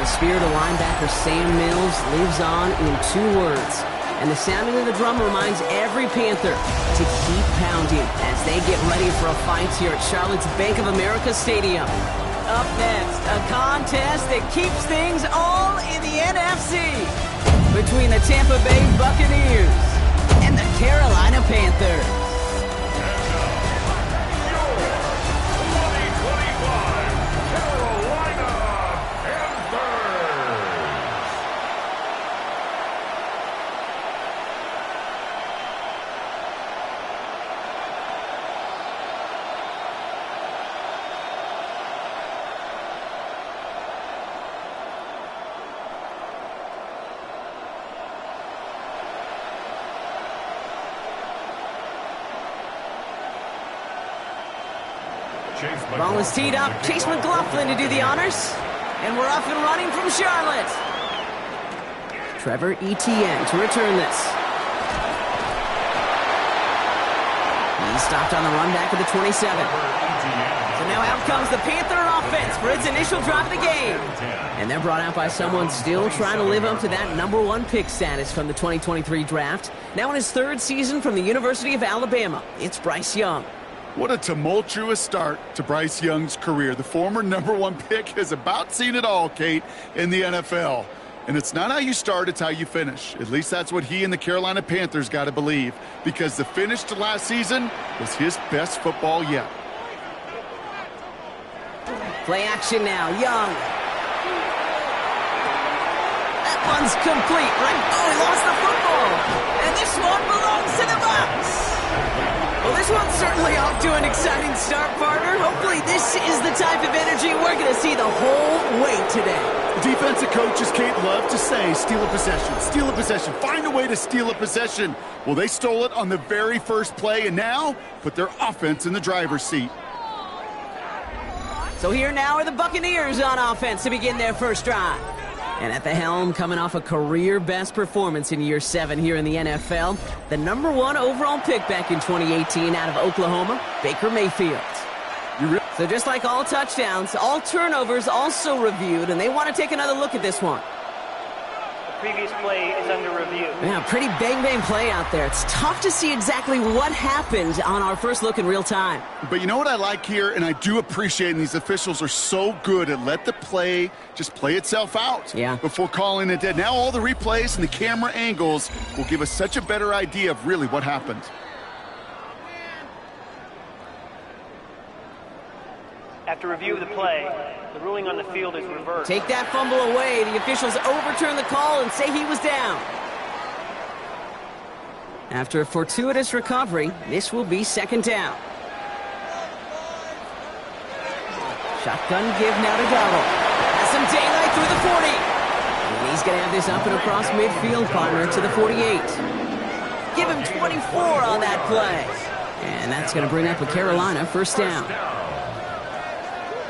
The spirit of linebacker Sam Mills lives on in 2 words. And the sounding of the drum reminds every Panther to keep pounding as they get ready for a fight here at Charlotte's Bank of America Stadium. Up next, a contest that keeps things all in the NFC between the Tampa Bay Buccaneers and the Carolina Panthers. Ball is teed up. Chase McLaughlin to do the honors. And we're off and running from Charlotte. Trevor Etienne to return this. He's stopped on the run back of the 27. So now out comes the Panther offense for its initial drive of the game. And they're brought out by someone still trying to live up to that #1 pick status from the 2023 draft. Now in his 3rd season from the University of Alabama, it's Bryce Young. What a tumultuous start to Bryce Young's career. The former #1 pick has about seen it all, Kate, in the NFL. And it's not how you start, it's how you finish. At least that's what he and the Carolina Panthers got to believe, because the finish to last season was his best football yet. Play action now, Young. That one's complete, right? Oh, he lost the football. And this one belongs to the Bucs. Well, this one's certainly off to an exciting start, partner. Hopefully this is the type of energy we're going to see the whole way today. Defensive coaches, Kate, love to say, steal a possession, find a way to steal a possession. Well, they stole it on the very first play, and now put their offense in the driver's seat. So here now are the Buccaneers on offense to begin their first drive. And at the helm, coming off a career-best performance in year 7 here in the NFL, the #1 overall pick back in 2018 out of Oklahoma, Baker Mayfield. So just like all touchdowns, all turnovers also reviewed, and they want to take another look at this one. The previous play is under review. Yeah, pretty bang-bang play out there. It's tough to see exactly what happened on our first look in real time. But you know what I like here, and I do appreciate, and these officials are so good at let the play just play itself out before calling it dead. Now all the replays and the camera angles will give us such a better idea of really what happened. After review of the play, the ruling on the field is reversed. Take that fumble away. The officials overturn the call and say he was down. After a fortuitous recovery, this will be 2nd down. Shotgun give now to Dowdle. Has some daylight through the 40. And he's going to have this up and across midfield, partner, to the 48. Give him 24 on that play. And that's going to bring up a Carolina first down.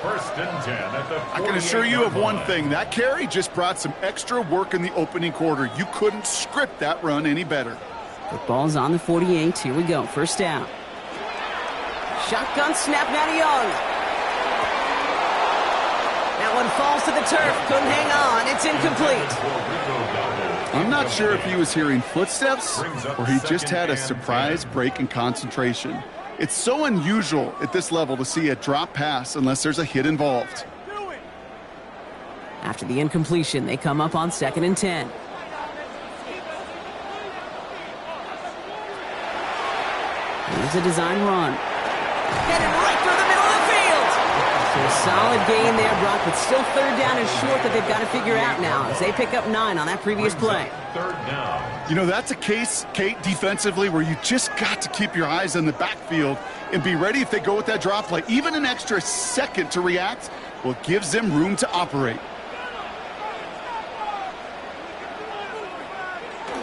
First and 10 at the I can assure you of one thing. That carry just brought some extra work in the opening quarter. You couldn't script that run any better. Football's on the 48. Here we go. First down. Shotgun snap now to Young. That one falls to the turf. Couldn't hang on. It's incomplete. I'm not sure if he was hearing footsteps or he just had a surprise break in concentration. It's so unusual at this level to see a drop pass unless there's a hit involved. After the incompletion, they come up on 2nd and 10. Here's a design run. Headed right through the middle of the field. So a solid gain there, Brock, but still 3rd down is short that they've got to figure out now as they pick up 9 on that previous play. 3rd down. You know, that's a case, Kate, defensively, where you just got to keep your eyes on the backfield and be ready if they go with that drop play. Even an extra second to react, well, it gives them room to operate.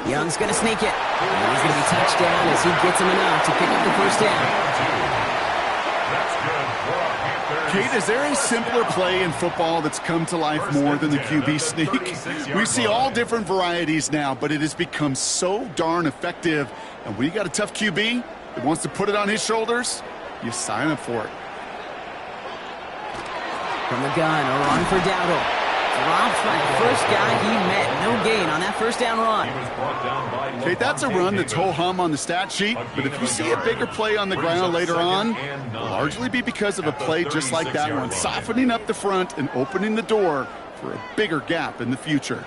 Young's going to sneak it. And he's going to be touched down as he gets him enough to pick up the first down. Kate, is there a simpler play in football that's come to life more than the QB sneak? We see all different varieties now, but it has become so darn effective. And when you got a tough QB that wants to put it on his shoulders, you sign up for it. From the gun, a run for Dowdle. Dropped by the first guy he met. No gain on that first down run. Okay, that's a run that's ho-hum on the stat sheet, but if you see a bigger play on the ground later on, it'll largely be because of a play just like that one, softening up the front and opening the door for a bigger gap in the future.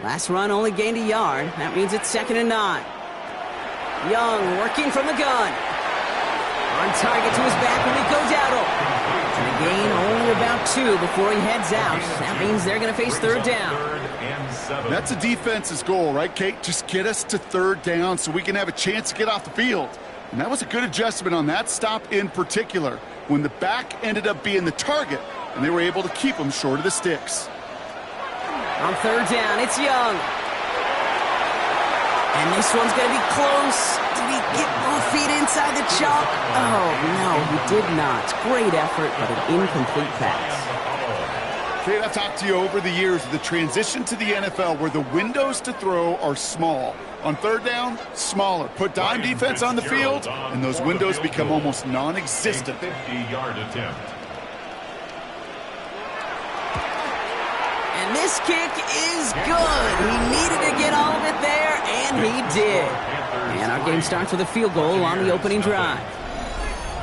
Last run only gained a yard. That means it's 2nd and 9. Young working from the gun. On target to his back when he goes out. And a gain only about 2 before he heads out. That means they're going to face 3rd down. That's a defense's goal, right, Kate? Just get us to 3rd down so we can have a chance to get off the field. And that was a good adjustment on that stop in particular, when the back ended up being the target, and they were able to keep him short of the sticks. On 3rd down, it's Young. And this one's going to be close. Did he get both feet inside the chalk? Oh, no, he did not. Great effort, but an incomplete pass. Kate, I've talked to you over the years of the transition to the NFL where the windows to throw are small. On 3rd down, smaller. Put dime defense on the field, and those windows become almost non-existent. 50-yard attempt. And this kick is good. He needed to get all of it there, and he did. And our game starts with a field goal on the opening drive.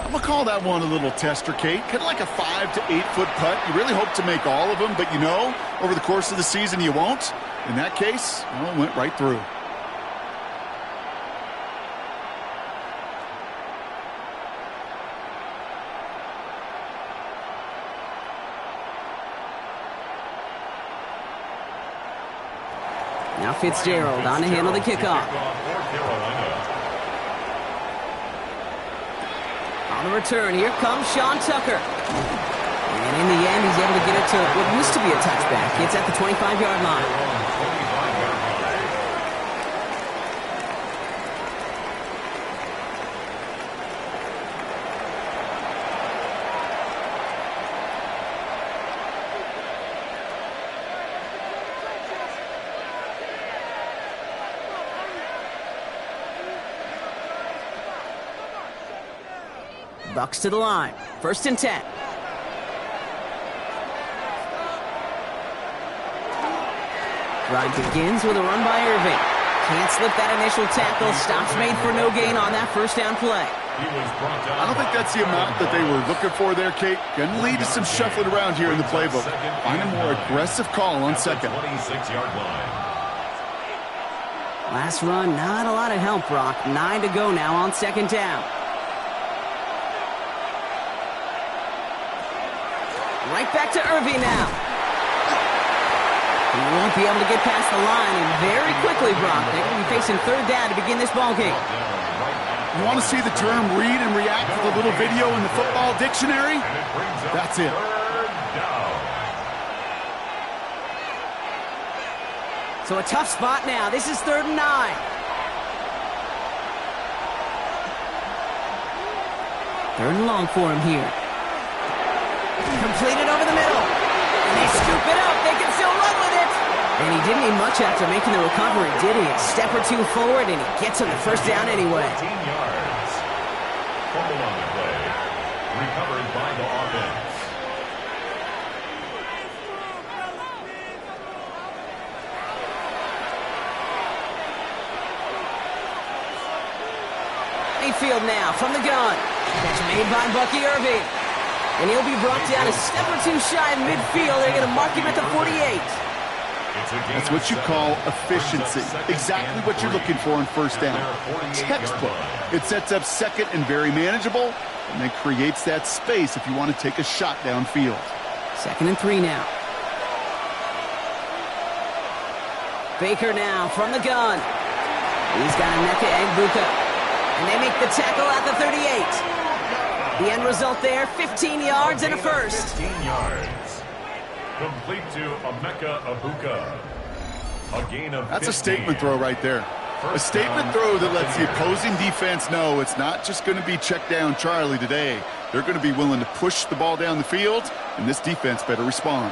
I'm going to call that one a little tester, Kate. Kind of like a 5 to 8 foot putt. You really hope to make all of them, but you know, over the course of the season, you won't. In that case, well, it went right through. Now Fitzgerald on to handle the kickoff. On the return, here comes Sean Tucker. And in the end, he's able to get it to what used to be a touchback. It's at the 25-yard line. Bucks to the line. 1st and 10. Drive begins with a run by Irving. Can't slip that initial tackle. Stops made for no gain on that 1st down play. I don't think that's the amount that they were looking for there, Kate. Going to lead to some shuffling around here in the playbook. Find a more aggressive call on 2nd. Last run, not a lot of help, Brock. 9 to go now on 2nd down. Right back to Irving now. He won't be able to get past the line, and very quickly, Brock, they're going to be facing 3rd down to begin this ball game. You want to see the term read and react with a little video in the football dictionary? That's it. So a tough spot now. This is 3rd and 9. Third and long for him here. Completed over the middle. And they scoop it up. They can still run with it. And he didn't need much after making the recovery, did he? A step or two forward, and he gets him the 1st down anyway. 15 yards. Fumble on the play. Recovered by the offense. Mayfield now from the gun. Catch made by Bucky Irving. And he'll be brought down a step or two shy of midfield. They're going to mark him at the 48. That's what you call efficiency. Exactly what you're looking for in 1st down. Textbook. It sets up 2nd and very manageable, and then creates that space if you want to take a shot downfield. 2nd and 3 now. Baker now from the gun. He's got Emeka Egbuka. And they make the tackle at the 38. The end result there, 15 yards and a 1st. 15 yards. Complete to Emeka Egbuka. A gain of 15. That's a statement throw right there. A statement throw that lets the opposing defense know it's not just going to be check down Charlie today. They're going to be willing to push the ball down the field, and this defense better respond.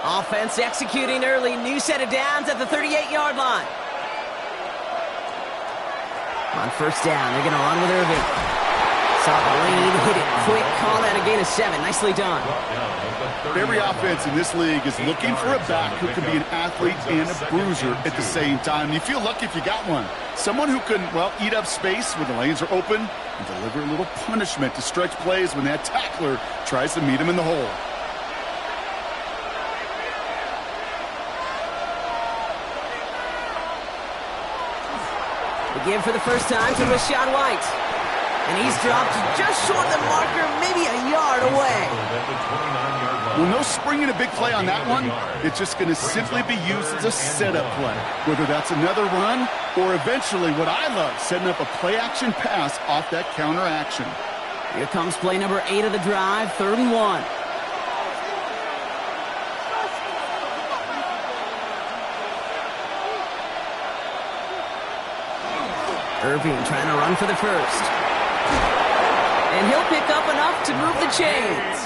Offense executing early. New set of downs at the 38-yard line. On 1st down, they're going to run with Irving. Saw the lane, hit it quick, call that a gain of 7. Nicely done. Every offense in this league is looking for a back who can be an athlete and a bruiser at the same time. You feel lucky if you got one. Someone who can, well, eat up space when the lanes are open and deliver a little punishment to stretch plays when that tackler tries to meet him in the hole. Give for the first time to Rashad White. And he's dropped just short of the marker, maybe a yard away. Well, no springing a big play on that one. It's just going to simply be used as a setup play. Whether that's another run or eventually what I love, setting up a play-action pass off that counter action. Here comes play number 8 of the drive, 3rd and 1. Irving trying to run for the first. And he'll pick up enough to move the chains.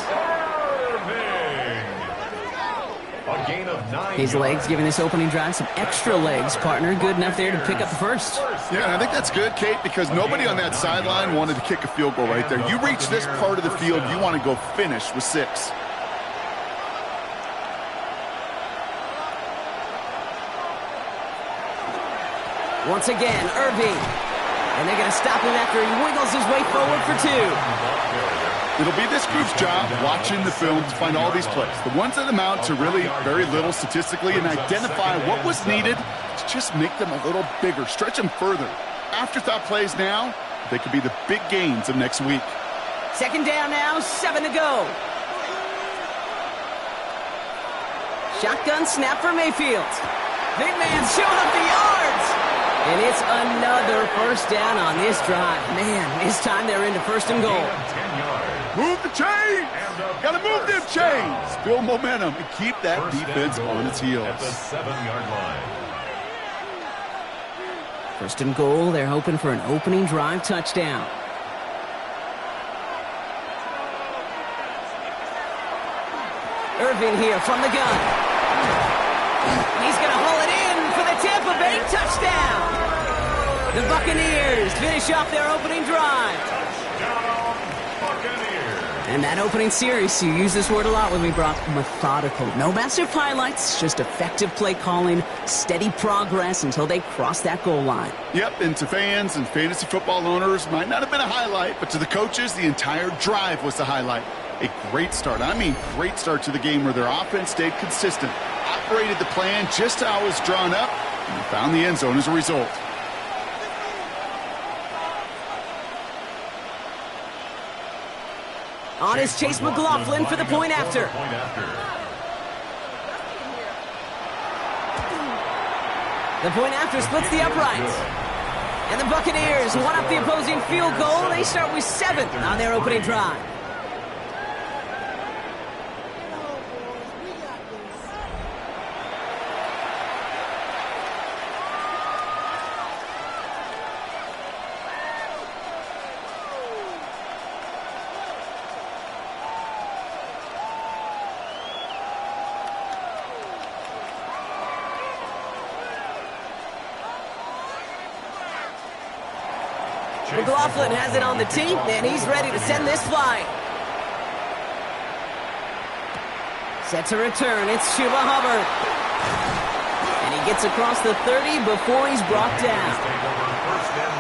A gain of 9. His legs giving this opening drive some extra legs, partner. Good enough there to pick up the first. Yeah, and I think that's good, Kate, because nobody on that sideline wanted to kick a field goal right there. You reach this part of the field, you want to go finish with 6. Once again, Irving. And they're going to stop him after he wiggles his way forward for 2. It'll be this group's job watching the film to find all these plays. The ones that amount to really very little statistically and identify what was needed to just make them a little bigger, stretch them further. Afterthought plays now, they could be the big gains of next week. 2nd down now, 7 to go. Shotgun snap for Mayfield. Big man showing up the yards. And it's another first down on this drive. Man, this time they're into 1st and goal. Move the chains! Gotta move them chains! Build momentum and keep that defense on its heels. At the 7-yard line. 1st and goal, they're hoping for an opening drive touchdown. Irving here from the gun. He's gonna haul it in for the Tampa Bay touchdown! The Buccaneers finish off their opening drive. Touchdown, Buccaneers. And that opening series, you use this word a lot with me, Brock, methodical. No massive highlights, just effective play calling, steady progress until they cross that goal line. Yep, and to fans and fantasy football owners, might not have been a highlight, but to the coaches, the entire drive was the highlight. A great start. I mean, great start to the game where their offense stayed consistent, operated the plan just how it was drawn up, and found the end zone as a result. On is Chase McLaughlin for the point after. The point after splits the uprights. And the Buccaneers one up the opposing field goal. They start with 7 on their opening drive. McLaughlin has it on the tee, and he's ready to send this flying. Set to return, it's Chuba Hubbard. And he gets across the 30 before he's brought down.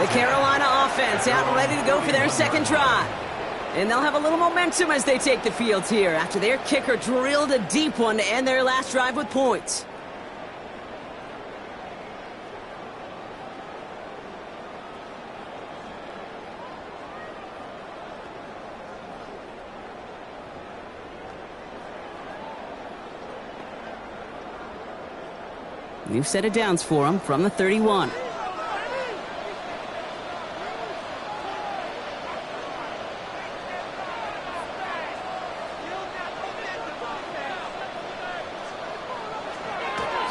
The Carolina offense out and ready to go for their 2nd drive. And they'll have a little momentum as they take the field here after their kicker drilled a deep one to end their last drive with points. New set of downs for him from the 31.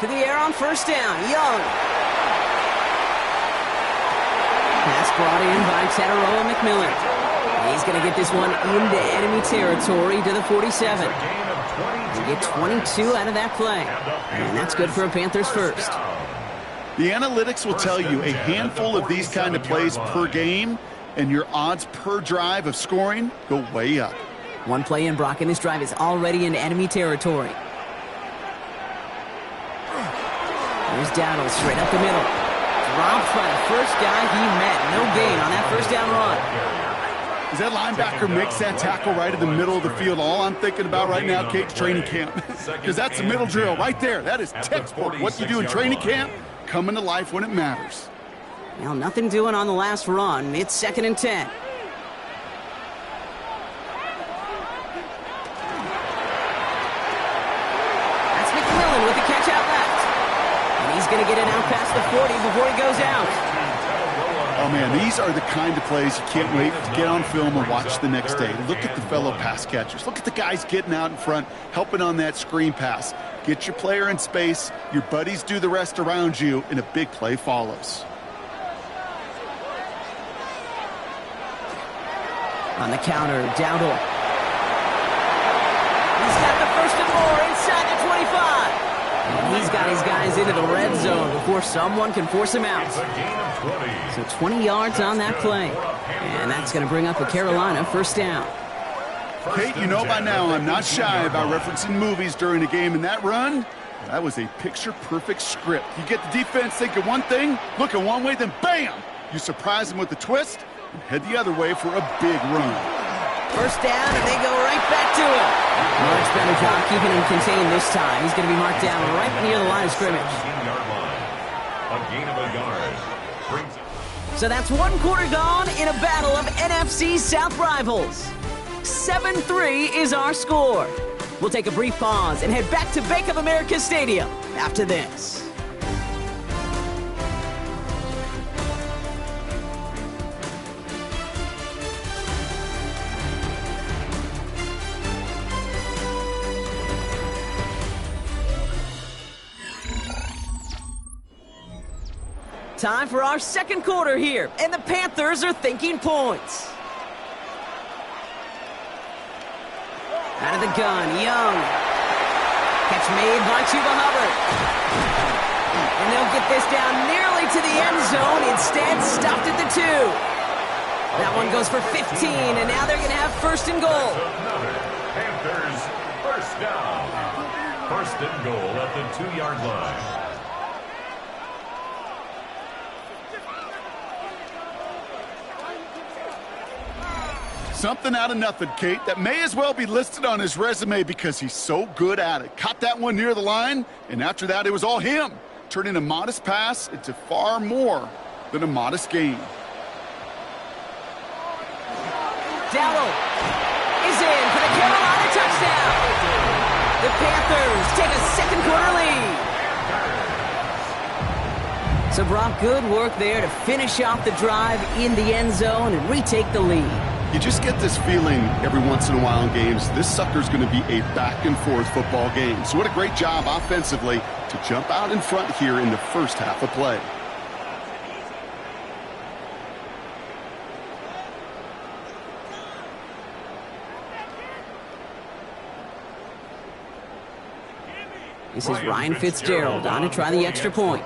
To the air on 1st down, Young. Pass brought in by Tataroa McMillan. He's going to get this one into enemy territory to the 47. You get 22 out of that play. And that's good for a Panthers first. The analytics will tell you a handful of these kind of plays per game and your odds per drive of scoring go way up. One play in, Brock, and this drive is already in enemy territory. Here's Dowdle straight up the middle. Dropped by the first guy he met. No gain on that first down run. As that linebacker makes that tackle right in the middle of the field, all I'm thinking about right now, Kate, training camp. Because that's the middle drill right there. That is textbook. What you do in training camp, coming to life when it matters. Well, nothing doing on the last run. It's 2nd and 10. That's McMillan with the catch out left. And he's going to get it out past the 40 before he goes out. Oh, man, these are the kind of plays you can't wait to get on film and watch the next day. Look at the fellow pass catchers. Look at the guys getting out in front, helping on that screen pass. Get your player in space, your buddies do the rest around you, and a big play follows. On the counter, Dowdle. He's got the first and more inside the 25. And he's got his guys into the red zone before someone can force him out. So 20 yards on that play. And that's going to bring up a Carolina first down. Kate, you know by now I'm not shy about referencing movies during a game, and that run, that was a picture-perfect script. You get the defense thinking one thing, looking one way, then bam! You surprise them with a twist and head the other way for a big run. First down, and they go right back to him. Much better job keeping him contained this time. He's going to be marked down right near the line of scrimmage. A gain of a yard. So that's one quarter gone in a battle of NFC South rivals. 7-3 is our score. We'll take a brief pause and head back to Bank of America Stadium after this. Time for our second quarter here, and the Panthers are thinking points. Out of the gun, Young. Catch made by Chuba Hubbard. And they'll get this down nearly to the end zone, instead stopped at the 2. That one goes for 15, and now they're going to have first and goal. Panthers first down. First and goal at the 2-yard line. Something out of nothing, Kate, that may as well be listed on his resume because he's so good at it. Caught that one near the line, and after that, it was all him, turning a modest pass into far more than a modest gain. Dowdle is in for the Carolina touchdown. The Panthers take a second quarter lead. So, Brock, good work there to finish off the drive in the end zone and retake the lead. You just get this feeling every once in a while in games, this sucker's going to be a back-and-forth football game. So what a great job offensively to jump out in front here in the first half of play. This is Ryan Fitzgerald on to try the extra point.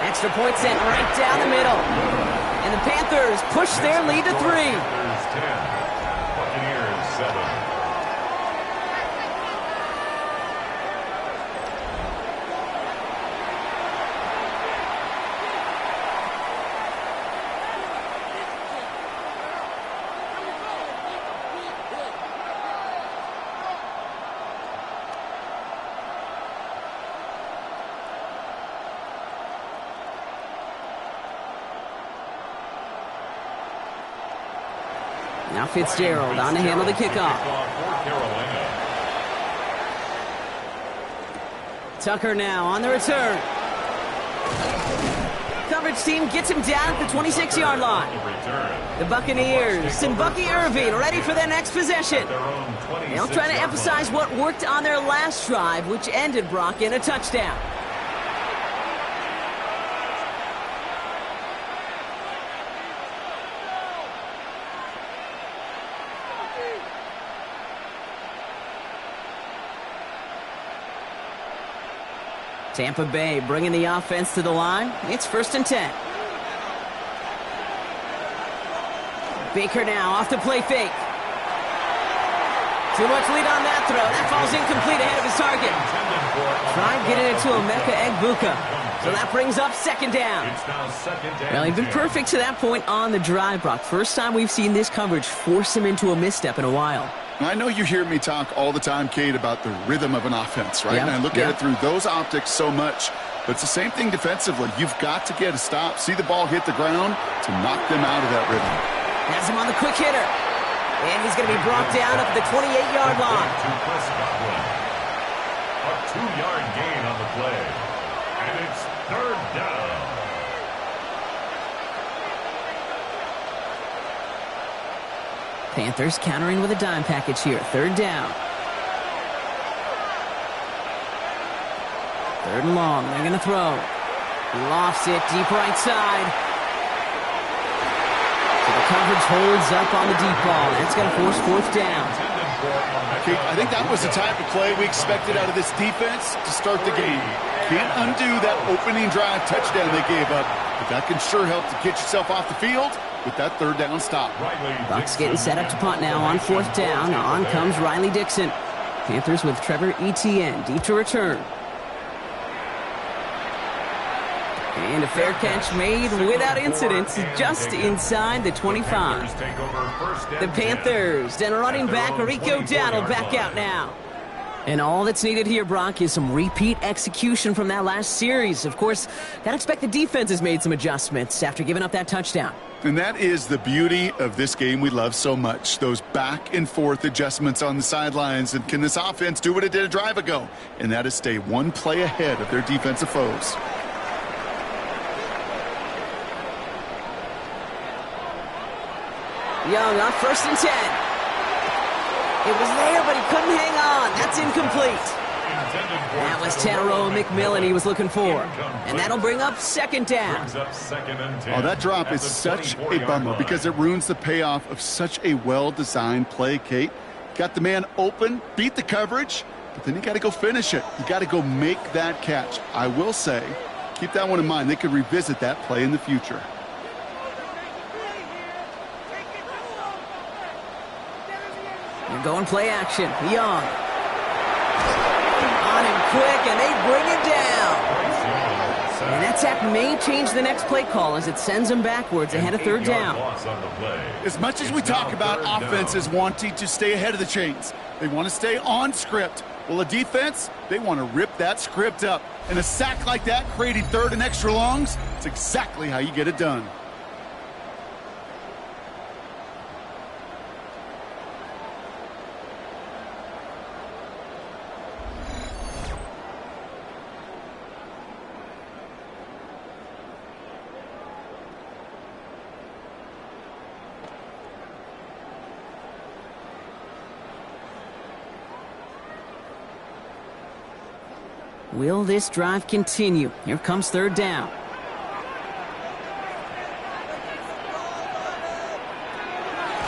Extra point sent right down the middle. And the Panthers push their lead to 3. Panthers 10, Buccaneers 7. Now Fitzgerald on to handle the kickoff. Tucker now on the return. Coverage team gets him down at the 26-yard line. The Buccaneers and Bucky Irving ready for their next possession. They'll try to emphasize what worked on their last drive, which ended, Brock, in a touchdown. Tampa Bay bringing the offense to the line. It's 1st and 10. Baker now off the play fake. Too much lead on that throw. That falls incomplete ahead of his target. Tried getting it to Emeka Egbuka. So that brings up 2nd down. It's now 2nd down. Well, he's been perfect to that point on the drive, Brock. First time we've seen this coverage force him into a misstep in a while. I know you hear me talk all the time, Kate, about the rhythm of an offense, right? Yep. And I look at it through those optics so much. But it's the same thing defensively. You've got to get a stop, see the ball hit the ground to knock them out of that rhythm. Has him on the quick hitter. And he's going to be brought down up at the 28-yard line. A 2-yard gain on the play. And it's 3rd down. Panthers countering with a dime package here. 3rd down. 3rd and long. They're going to throw. He lofts it deep right side. So the coverage holds up on the deep ball. That's going to force 4th down. Kate, I think that was the type of play we expected out of this defense to start the game. Can't undo that opening drive touchdown they gave up, but that can sure help to get yourself off the field with that 3rd down stop. Bucs getting set up to punt now on 4th down. On comes Riley Dixon. Panthers with Trevor Etienne deep to return. And a fair catch made without incident, just inside the 25. The Panthers and running back Rico Dowdle back out now. And all that's needed here, Brock, is some repeat execution from that last series. Of course, gotta expect the defense has made some adjustments after giving up that touchdown. And that is the beauty of this game we love so much. Those back and forth adjustments on the sidelines. And can this offense do what it did a drive ago? And that is stay one play ahead of their defensive foes. Young on 1st and 10. It was there, but he couldn't hang on. That's incomplete. That was Tanaroa McMillan he was looking for. And that'll bring up 2nd down. Oh, that drop is such a bummer because it ruins the payoff of such a well-designed play, Kate. Got the man open, beat the coverage, but then you got to go finish it. You got to go make that catch. I will say, keep that one in mind. They could revisit that play in the future. You're going play action. Young. On him quick, and they bring him down. And that sack may change the next play call as it sends them backwards ahead of 3rd down. As much as we talk about offenses wanting to stay ahead of the chains, they want to stay on script. Well, a defense, they want to rip that script up. And a sack like that, creating 3rd and extra longs, it's exactly how you get it done. Will this drive continue? Here comes 3rd down.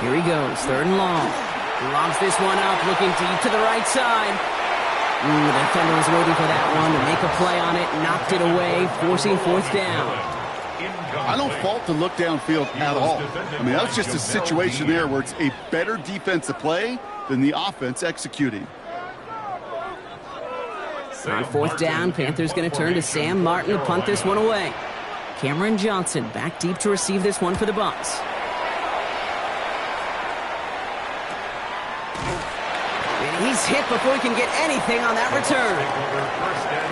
Here he goes, 3rd and long. He lobs this one up, looking deep to the right side. The defender was waiting for that one to make a play on it, knocked it away, forcing 4th down. I don't fault the look downfield at all. I mean, that's just a situation there where it's a better defensive play than the offense executing. On 4th down, Panthers going to turn to Sam Martin to punt this one away. Cameron Johnson back deep to receive this one for the Bucs. And he's hit before he can get anything on that return.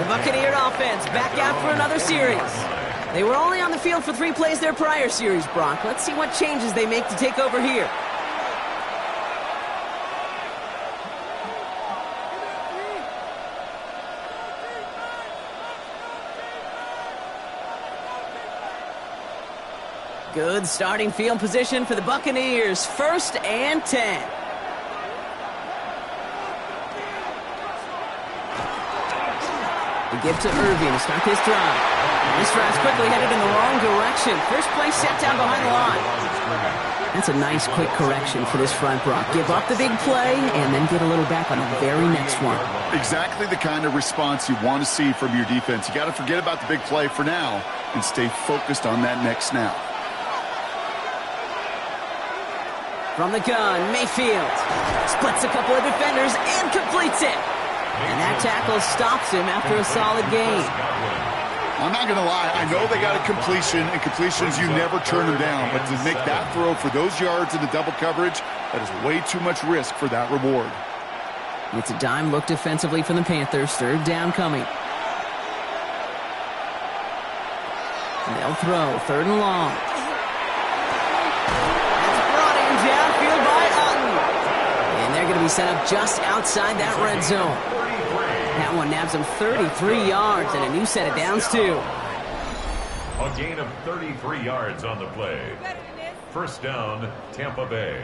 The Buccaneer offense back out for another series. They were only on the field for 3 plays their prior series, Brock. Let's see what changes they make to take over here. Good starting field position for the Buccaneers. 1st and 10. The give to Irving to start this drive. This drive's quickly headed in the wrong direction. First play set down behind the line. That's a nice quick correction for this front, Brock. Give up the big play and then get a little back on the very next one. Exactly the kind of response you want to see from your defense. You got to forget about the big play for now and stay focused on that next snap. From the gun, Mayfield splits a couple of defenders and completes it. And that tackle stops him after a solid gain. I'm not going to lie. I know they got a completion, and completions, you never turn them down. But to make that throw for those yards in the double coverage, that is way too much risk for that reward. It's a dime look defensively from the Panthers. Third down coming. And they'll throw. Third and long. Downfield by Otten. And they're going to be set up just outside that red zone. That one nabs him 33 yards and a new set of downs, too. A gain of 33 yards on the play. First down, Tampa Bay.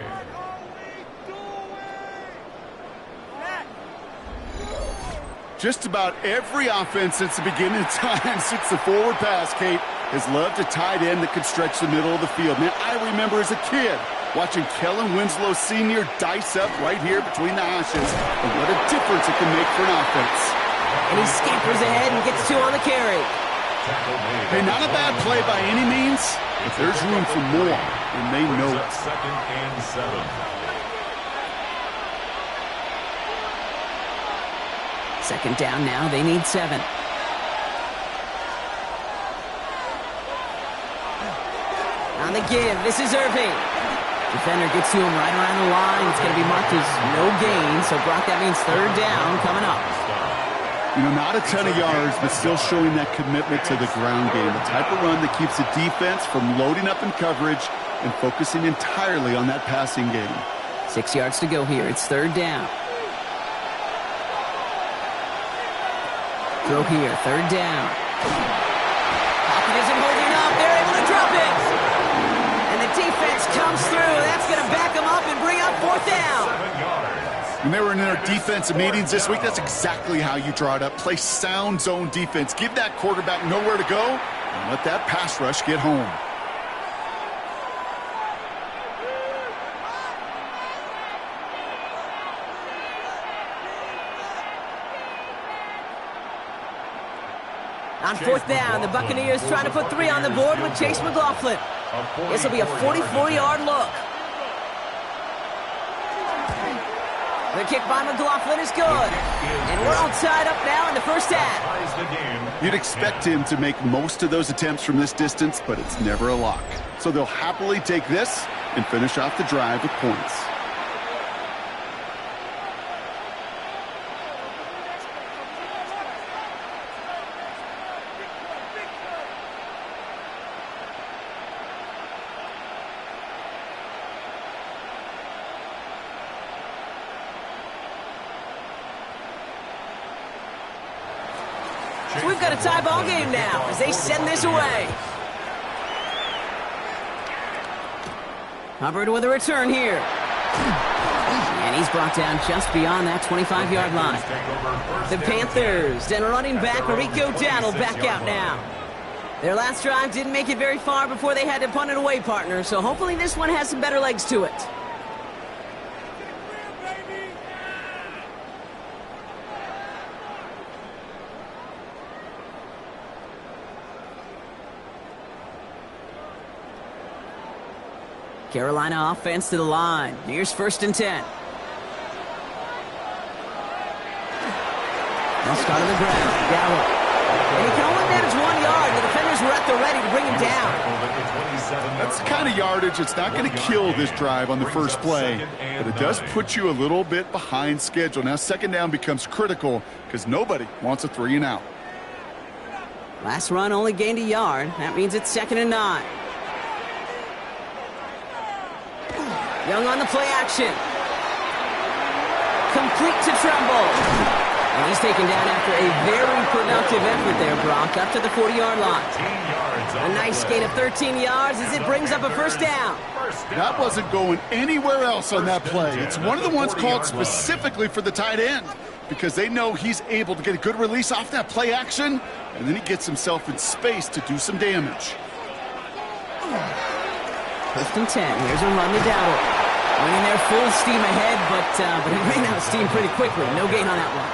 Just about every offense since the beginning of time, since the forward pass, Kate, has loved a tight end that could stretch the middle of the field. Man, I remember as a kid watching Kellen Winslow Sr. dice up right here between the hashes, and what a difference it can make for an offense. And he scampers ahead and gets two on the carry. Hey, not a bad play by any means, but there's room for more, and they know it. Second and 7. Second down now, they need 7. On the give, this is Irving. Defender gets to him right around the line. It's going to be marked as no gain, so Brock, that means third down coming up. You know, not a ton of yards, but still showing that commitment to the ground game. The type of run that keeps the defense from loading up in coverage and focusing entirely on that passing game. 6 yards to go here. It's third down. Throw here, third down. Pocket isn't holding up. They're able to drop it. And the defense comes through. That's going to back them up and bring up fourth down. When they were in their defensive meetings this week, that's exactly how you draw it up. Play sound zone defense. Give that quarterback nowhere to go and let that pass rush get home. On fourth down, the Buccaneers trying to put 3 on the board with Chase McLaughlin. This will be a 44-yard look. The kick by McLaughlin is good. And we're all tied up now in the first half. You'd expect him to make most of those attempts from this distance, but it's never a lock. So they'll happily take this and finish off the drive with points. So we've got a tie ball game now as they send this away. Hubbard with a return here. And he's brought down just beyond that 25-yard line. The Panthers and running back Rico Dowdle back out now. Their last drive didn't make it very far before they had to punt it away, partner, so hopefully this one has some better legs to it. Carolina offense to the line. Here's first and 10. They'll start on the ground. Gallup. And he can only manage 1 yard. The defenders were at the ready to bring him down. That's the kind of yardage that's not going to kill this drive on the first play, but it does put you a little bit behind schedule. Now second down becomes critical because nobody wants a 3 and out. Last run only gained 1 yard. That means it's 2nd and 9. Young on the play action. Complete to Trumbull. And he's taken down after a very productive effort there, Brock, up to the 40-yard line. A nice gain of 13 yards as it brings up a first down. That wasn't going anywhere else on that play. It's one of the ones called specifically for the tight end because they know he's able to get a good release off that play action, and then he gets himself in space to do some damage. First and 10. Here's a run to Dowdle. Running there full steam ahead, but he ran out of steam pretty quickly. No gain on that one.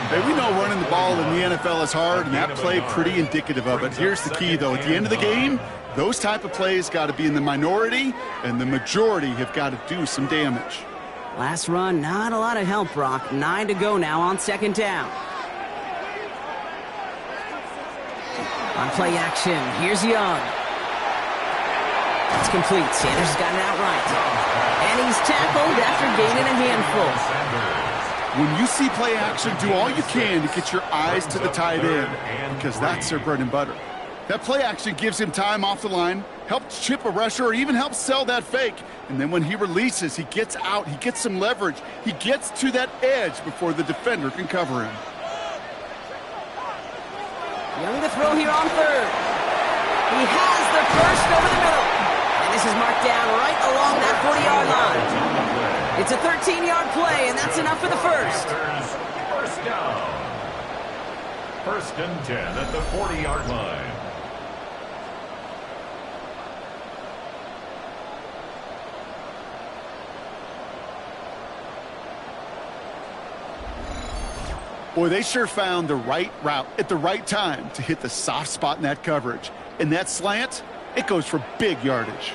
Hey, we know running the ball in the NFL is hard, and that play pretty indicative of it. Here's the key, though. At the end of the game, those type of plays got to be in the minority, and the majority have got to do some damage. Last run, not a lot of help, Brock. 9 to go now on second down. On play action, here's Young. It's complete. Sanders has gotten it outright. And he's tackled after gaining a handful. When you see play action, do all you can to get your eyes to the tight end, because that's their bread and butter. That play action gives him time off the line, helps chip a rusher, or even helps sell that fake. And then when he releases, he gets out, he gets some leverage. He gets to that edge before the defender can cover him. Young to throw here on third. He has the first over the middle. And this is marked down right along that 40-yard line. It's a 13-yard play, and that's enough for the first. First down. First and 10 at the 40-yard line. Boy, they sure found the right route at the right time to hit the soft spot in that coverage. And that slant, it goes for big yardage.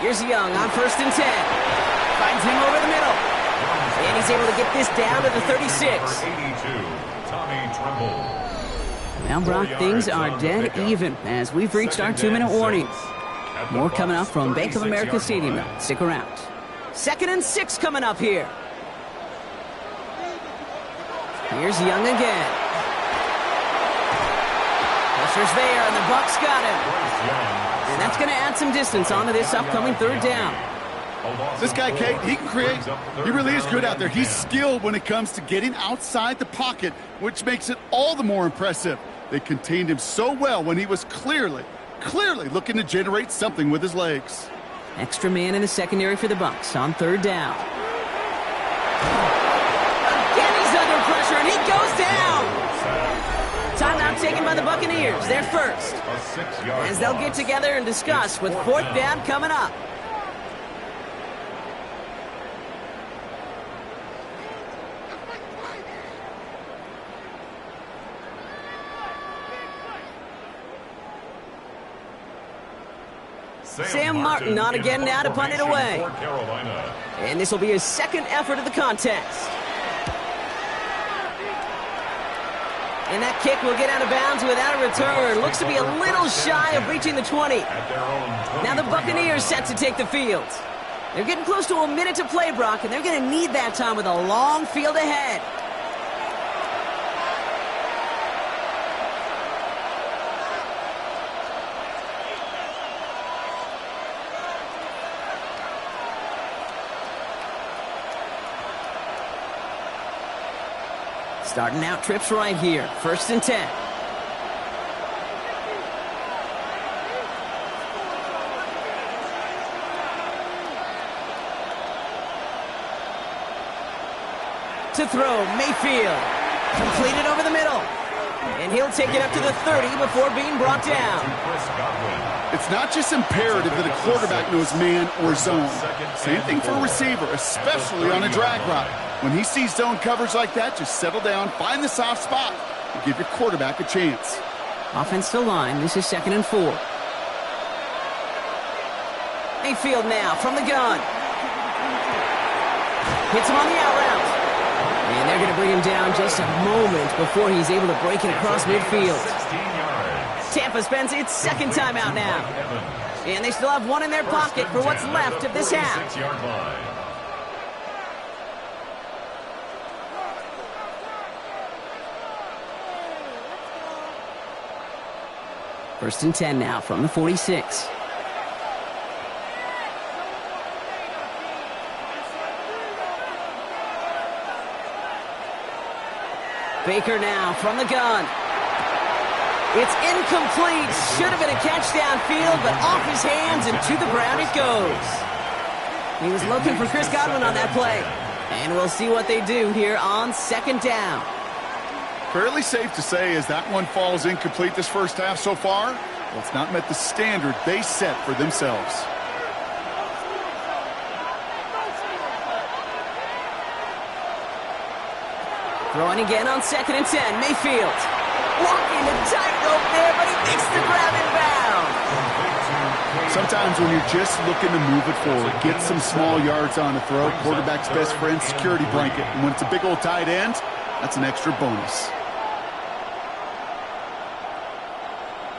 Here's Young on first and 10. Finds him over the middle. And he's able to get this down to the 36. Tommy Tremble. Now, Brock, things are dead even as we've reached our 2-minute warning. More coming up from Bank of America Stadium, though. Stick around. 2nd and 6 coming up here. Here's Young again. Pressure's there, and the Bucs got him. And that's going to add some distance onto this upcoming third down. This guy, Kate, he can create. He really is good out there. He's skilled when it comes to getting outside the pocket, which makes it all the more impressive. They contained him so well when he was clearly looking to generate something with his legs. Extra man in the secondary for the Bucs on third down. Again, he's under pressure, and he goes down. Timeout taken by the Buccaneers. They're first. As they'll get together and discuss with fourth down coming up. Sam Martin on again now to punt it away. And this will be his second effort of the contest. And that kick will get out of bounds without a return. Looks to be a little shy of reaching the 20. Now the Buccaneers set to take the field. They're getting close to a minute to play, Brock, and they're going to need that time with a long field ahead. Starting out trips right here. 1st and 10. To throw, Mayfield. Completed over the middle. And he'll take it up to the 30 before being brought down. It's not just imperative that a quarterback knows man or zone. Same thing for a receiver, especially on a drag route. When he sees zone coverage like that, just settle down, find the soft spot, and give your quarterback a chance. Offensive line, this is 2nd and 4. Mayfield now from the gun. Hits him on the out route. And they're going to bring him down just a moment before he's able to break it across midfield. Tampa spends its second timeout now. And they still have one in their pocket for what's left of this half. 6-yard line. First and 10 now from the 46. Baker now from the gun. It's incomplete. Should have been a catch downfield, but off his hands and to the ground it goes. He was looking for Chris Godwin on that play. And we'll see what they do here on 2nd down. Fairly safe to say as that one falls incomplete this first half so far, well, it's not met the standard they set for themselves. Throwing again on 2nd and 10. Mayfield walking the tightrope there, but he makes the grab inbound. Sometimes when you're just looking to move it forward, get some small yards on the throw, quarterback's best friend, security blanket. And when it's a big old tight end, that's an extra bonus.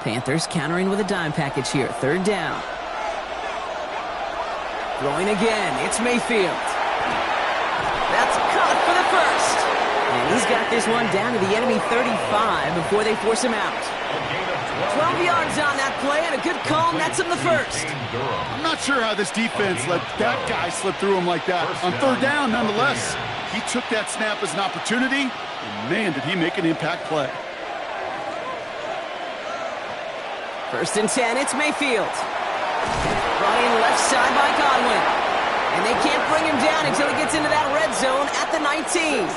Panthers countering with a dime package here. 3rd down. Throwing again. It's Mayfield. That's caught for the first. And he's got this one down to the enemy 35 before they force him out. 12 yards on that play, and a good call nets him the first. I'm not sure how this defense let that guy slip through him like that. On 3rd down, nonetheless, he took that snap as an opportunity, and man, did he make an impact play. 1st and 10, it's Mayfield. Brought in left side by Godwin. And they can't bring him down until he gets into that red zone at the 19.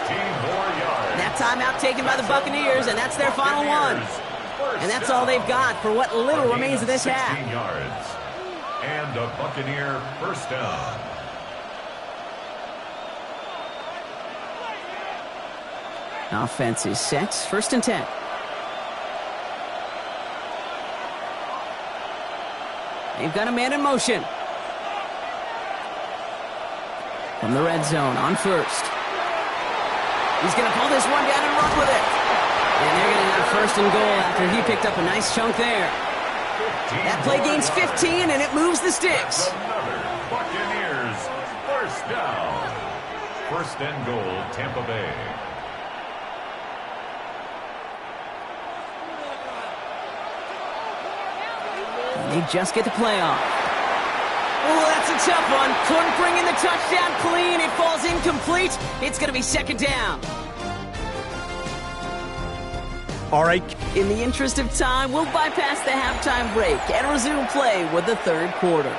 That timeout taken by the Buccaneers, and that's their final one. And that's all they've got for what little remains of this half. Yards. And a Buccaneer first down. Offense is set. 1st and 10. They've got a man in motion. From the red zone on 1st. He's going to pull this one down and run with it. And they're going to have 1st and goal after he picked up a nice chunk there. That play gains 15, and it moves the sticks. Another Buccaneers first down. 1st and goal, Tampa Bay. And they just get the play off. Oh, that's a tough one. Couldn't bring in the touchdown clean. It falls incomplete. It's going to be 2nd down. All right. In the interest of time, we'll bypass the halftime break and resume play with the 3rd quarter.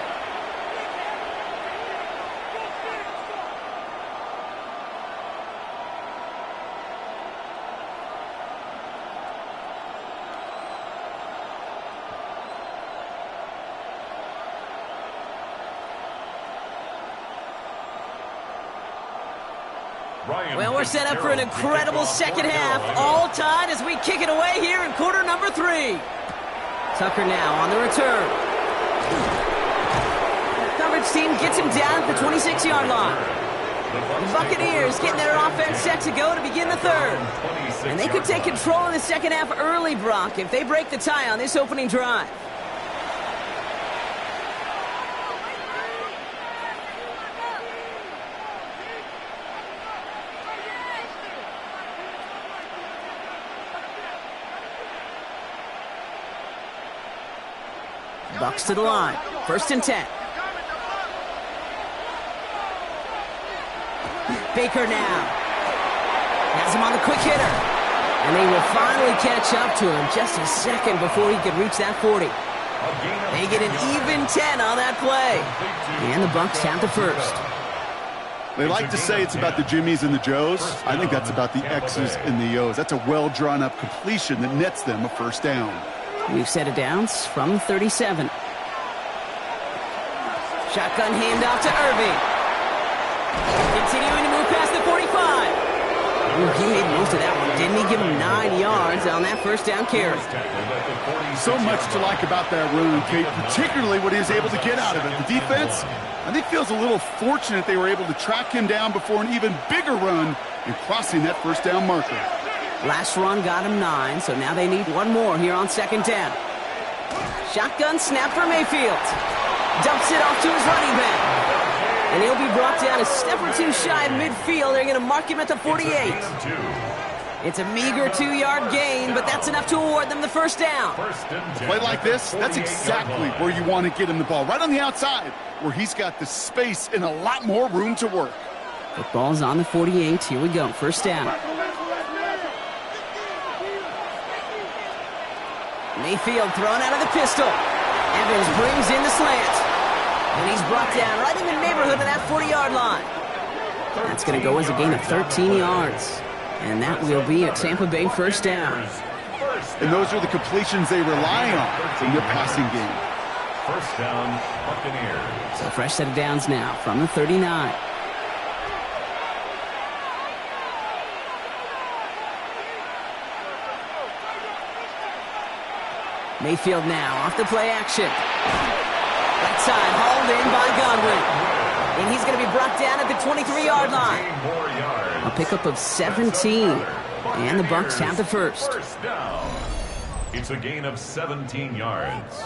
Well, we're set up for an incredible 2nd half. All tied as we kick it away here in quarter number 3. Tucker now on the return. The coverage team gets him down at the 26-yard line. The Buccaneers getting their offense set to go to begin the 3rd. And they could take control in the 2nd half early, Brock, if they break the tie on this opening drive. Bucks to the line. 1st and 10. Baker now. Has him on the quick hitter. And they will finally catch up to him just a second before he could reach that 40. They get an even 10 on that play. And the Bucks have the 1st. They like to say it's about the Jimmies and the Joes. I think that's about the X's and the O's. That's a well-drawn-up completion that nets them a 1st down. We've set it downs from 37. Shotgun handoff to Irving. Continuing to move past the 45. Ooh, he made most of that one, didn't he? Give him 9 yards on that 1st down carry. So much to like about that run, Kate, particularly what he was able to get out of it. The defense, I think, feels a little fortunate they were able to track him down before an even bigger run and crossing that 1st down marker. Last run got him 9, so now they need one more here on 2nd down. Shotgun snap for Mayfield. Dumps it off to his running back. And he'll be brought down a step or 2 shy of midfield. They're going to mark him at the 48. It's a meager 2-yard gain, but that's enough to award them the 1st down. A play like this, that's exactly where you want to get him the ball. Right on the outside, where he's got the space and a lot more room to work. Football's on the 48. Here we go. 1st down. Mayfield thrown out of the pistol. Evans brings in the slant. And he's brought down right in the neighborhood of that 40-yard line. That's going to go as a gain of 13 yards. And that will be a Tampa Bay first down. And those are the completions they rely on in their passing game. First down, Buccaneers. So fresh set of downs now from the 39. Mayfield now off the play action. Right side hauled in by Godwin. And he's going to be brought down at the 23-yard line. A pickup of 17. And the Bucs have the first. First down. It's a gain of 17 yards.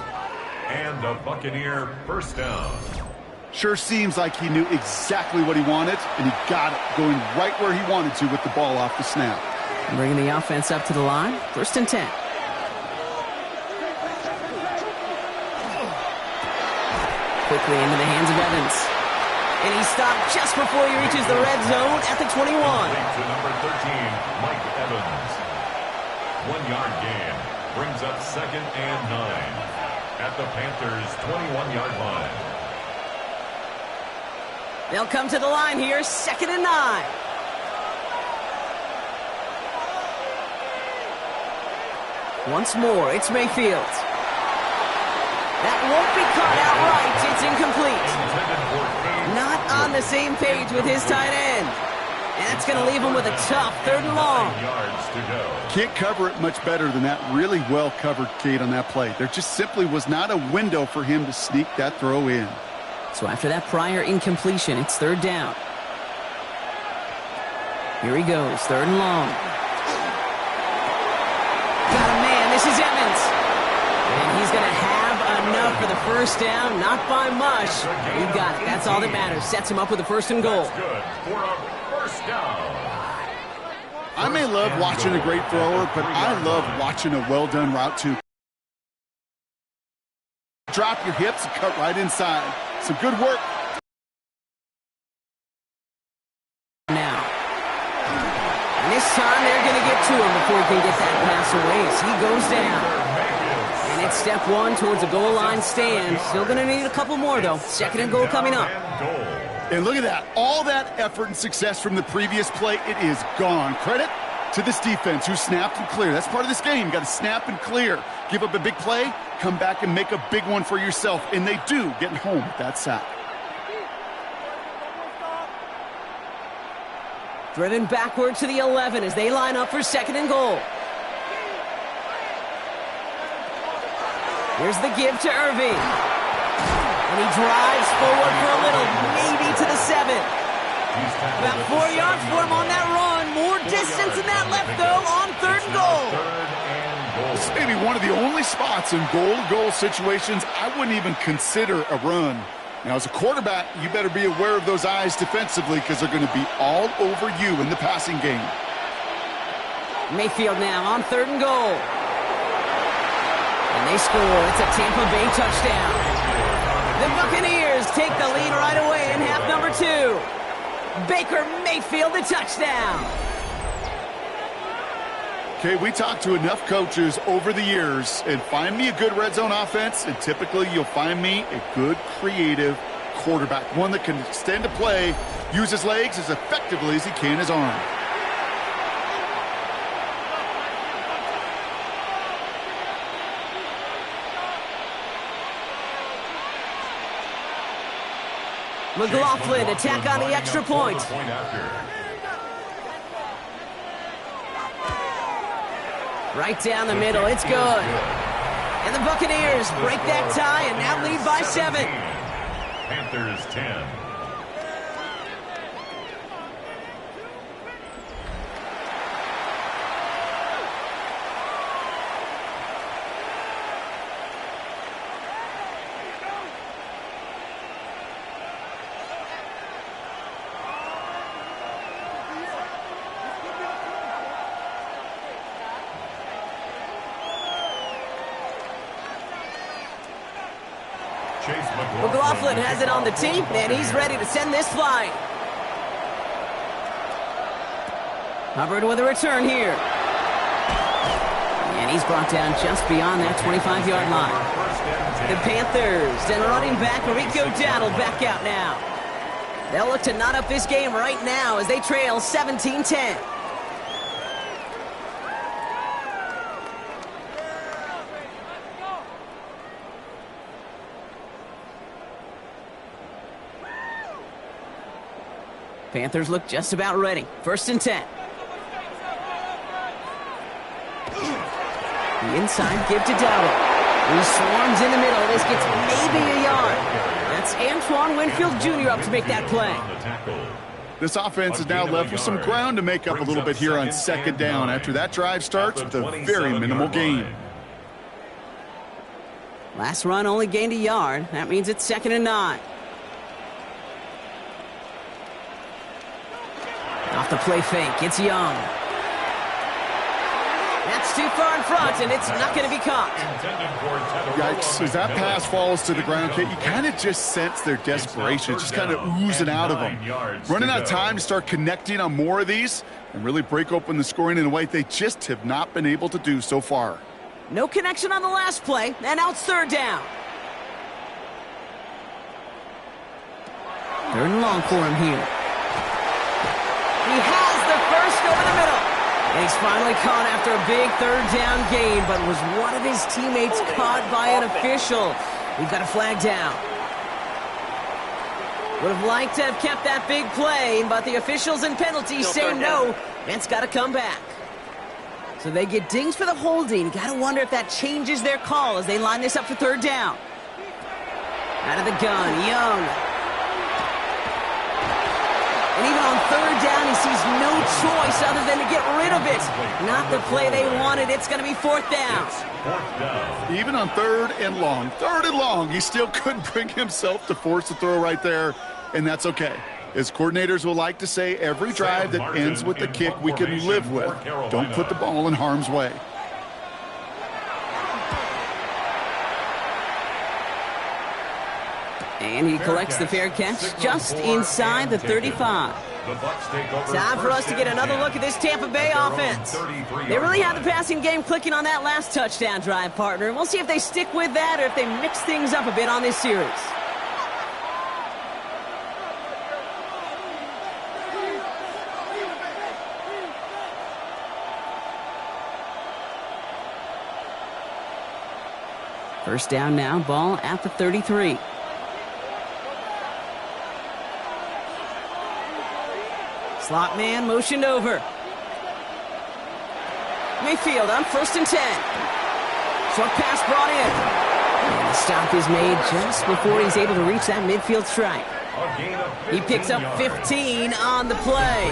And a Buccaneer first down. Sure seems like he knew exactly what he wanted, and he got it, going right where he wanted to with the ball off the snap. Bringing the offense up to the line. First and 10. Quickly into the hands of Evans. And he stopped just before he reaches the red zone at the 21. To number 13, Mike Evans. 1 yard gain. Brings up second and 9. At the Panthers' 21-yard line. They'll come to the line here, second and 9. Once more, it's Mayfield. That won't be caught outright. It's incomplete. Not on the same page with his tight end. And that's going to leave him with a tough third and long. Can't cover it much better than that. Really well covered, Kate, on that play. There just simply was not a window for him to sneak that throw in. So after that prior incompletion, it's third down. Here he goes, third and long. Got a man, this is Evans. And he's going to have enough for the first down, not by much. He got it, that's all that matters. Sets him up with a first and goal. That's good for a first down. I may love watching a great thrower, but I love watching a well-done route too. Drop your hips and cut right inside. Some good work. Now. And this time they're going to get to him before he can get that pass away as he goes down. And it's step one towards a goal line stand. Still going to need a couple more, though. Second and goal coming up. And look at that. All that effort and success from the previous play, it is gone. Credit to this defense who snapped and cleared. That's part of this game. You got to snap and clear. Give up a big play, come back and make a big one for yourself. And they do, getting home with that sack. Driven backward to the 11 as they line up for second and goal. Here's the give to Irving. And he drives forward for a little, maybe to the 7. About 4 yards for him on that run. More distance than that left, though, on third and goal. This is maybe one of the only spots in goal-to-goal situations I wouldn't even consider a run. Now, as a quarterback, you better be aware of those eyes defensively because they're going to be all over you in the passing game. Mayfield now on third and goal. And they score. It's a Tampa Bay touchdown. The Buccaneers take the lead right away in half number 2. Baker Mayfield, the touchdown. Okay, we talked to enough coaches over the years, and find me a good red zone offense, and typically you'll find me a good creative quarterback, one that can extend a play, use his legs as effectively as he can his arm. McLaughlin attack on the extra point. Right down the middle, it's good. And the Buccaneers break that tie and now lead by 7. Panthers 10. McLaughlin has it on the tee, and he's ready to send this flying. Hubbard with a return here. And he's brought down just beyond that 25-yard line. The Panthers and running back Rico Dowdle back out now. They'll look to knot up this game right now as they trail 17-10. Panthers look just about ready. 1st and 10. The inside give to Dowdle. He swarms in the middle. This gets maybe a yard. That's Antoine Winfield Jr. up to make that play. This offense is now left with some ground to make up a little bit here on 2nd down after that drive starts with a very minimal gain. Last run only gained a yard. That means it's 2nd and 9. Off the play fake, it's Young. That's too far in front, and it's not going to be caught. Yikes, as that pass falls to the ground, Kate, you kind of just sense their desperation, just kind of oozing out of them. Running out of time to start connecting on more of these and really break open the scoring in a way they just have not been able to do so far. No connection on the last play, and now it's 3rd down. 3rd and long for him here. He has the first over the middle. And he's finally caught after a big 3rd down gain, but was one of his teammates caught by an official. We've got a flag down. Would have liked to have kept that big play, but the officials and penalties say no. It's got to come back. So they get dings for the holding. Got to wonder if that changes their call as they line this up for 3rd down. Out of the gun, Young. And even on 3rd down, he sees no choice other than to get rid of it. Not the play they wanted. It's going to be 4th down. Even on 3rd and long, he still couldn't bring himself to force the throw right there, and that's okay. As coordinators will like to say, every drive that ends with a kick we can live with. Don't put the ball in harm's way. And he collects the fair catch just inside the 35. Time for us to get another look at this Tampa Bay offense. They really had the passing game clicking on that last touchdown drive, partner. And we'll see if they stick with that or if they mix things up a bit on this series. First down now, ball at the 33. Slot man motioned over. Mayfield on 1st and 10. Short pass brought in. And the stop is made just before he's able to reach that midfield strike. He picks up 15 on the play.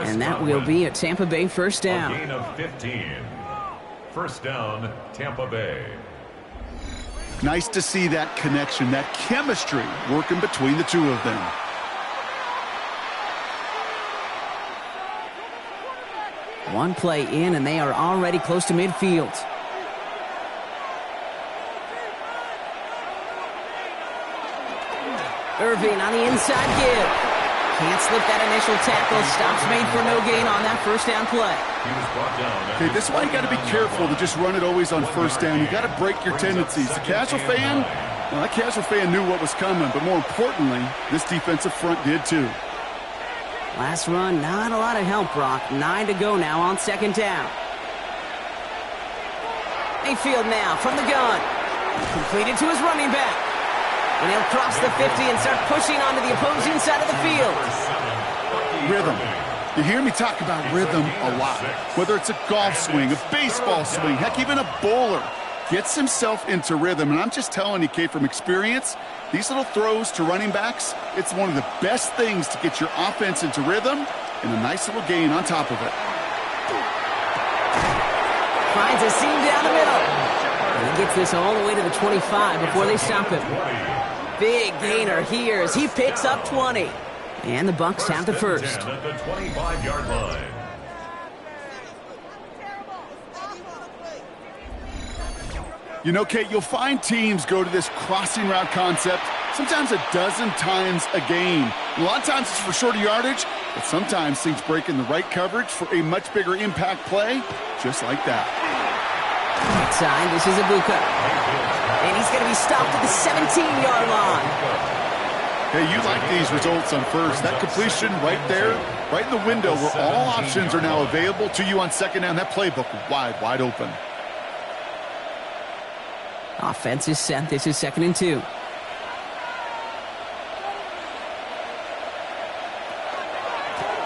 And that will be a Tampa Bay 1st down. A gain of 15. 1st down, Tampa Bay. Nice to see that connection, that chemistry working between the two of them. One play in, and they are already close to midfield. Irving on the inside give. Can't slip that initial tackle. Stops made for no gain on that 1st down play. Okay, this is why you got to be careful to just run it always on 1st down. You got to break your tendencies. The casual fan, well, that casual fan knew what was coming, but more importantly, this defensive front did too. Last run, not a lot of help, Brock. 9 to go now on 2nd down. Mayfield now from the gun. Completed to his running back. And he'll cross the 50 and start pushing onto the opposing side of the field. Rhythm. You hear me talk about rhythm a lot. Whether it's a golf swing, a baseball swing, heck, even a bowler gets himself into rhythm. And I'm just telling you, Kate, from experience, these little throws to running backs, it's one of the best things to get your offense into rhythm and a nice little gain on top of it. Finds a seam down the middle. And he gets this all the way to the 25 before they stop him. Big gainer here as he picks up 20. And the Bucs have the first. At the 25-yard line. You know, Kate, you'll find teams go to this crossing route concept sometimes a dozen times a game. A lot of times it's for shorter yardage, but sometimes things break in the right coverage for a much bigger impact play, just like that. Outside, this is Ibuka. And he's going to be stopped at the 17-yard line. Hey, you like these results on 1st. That completion right there, right in the window where all options are now available to you on 2nd down. That playbook wide open. Offense is set. This is 2nd and 2.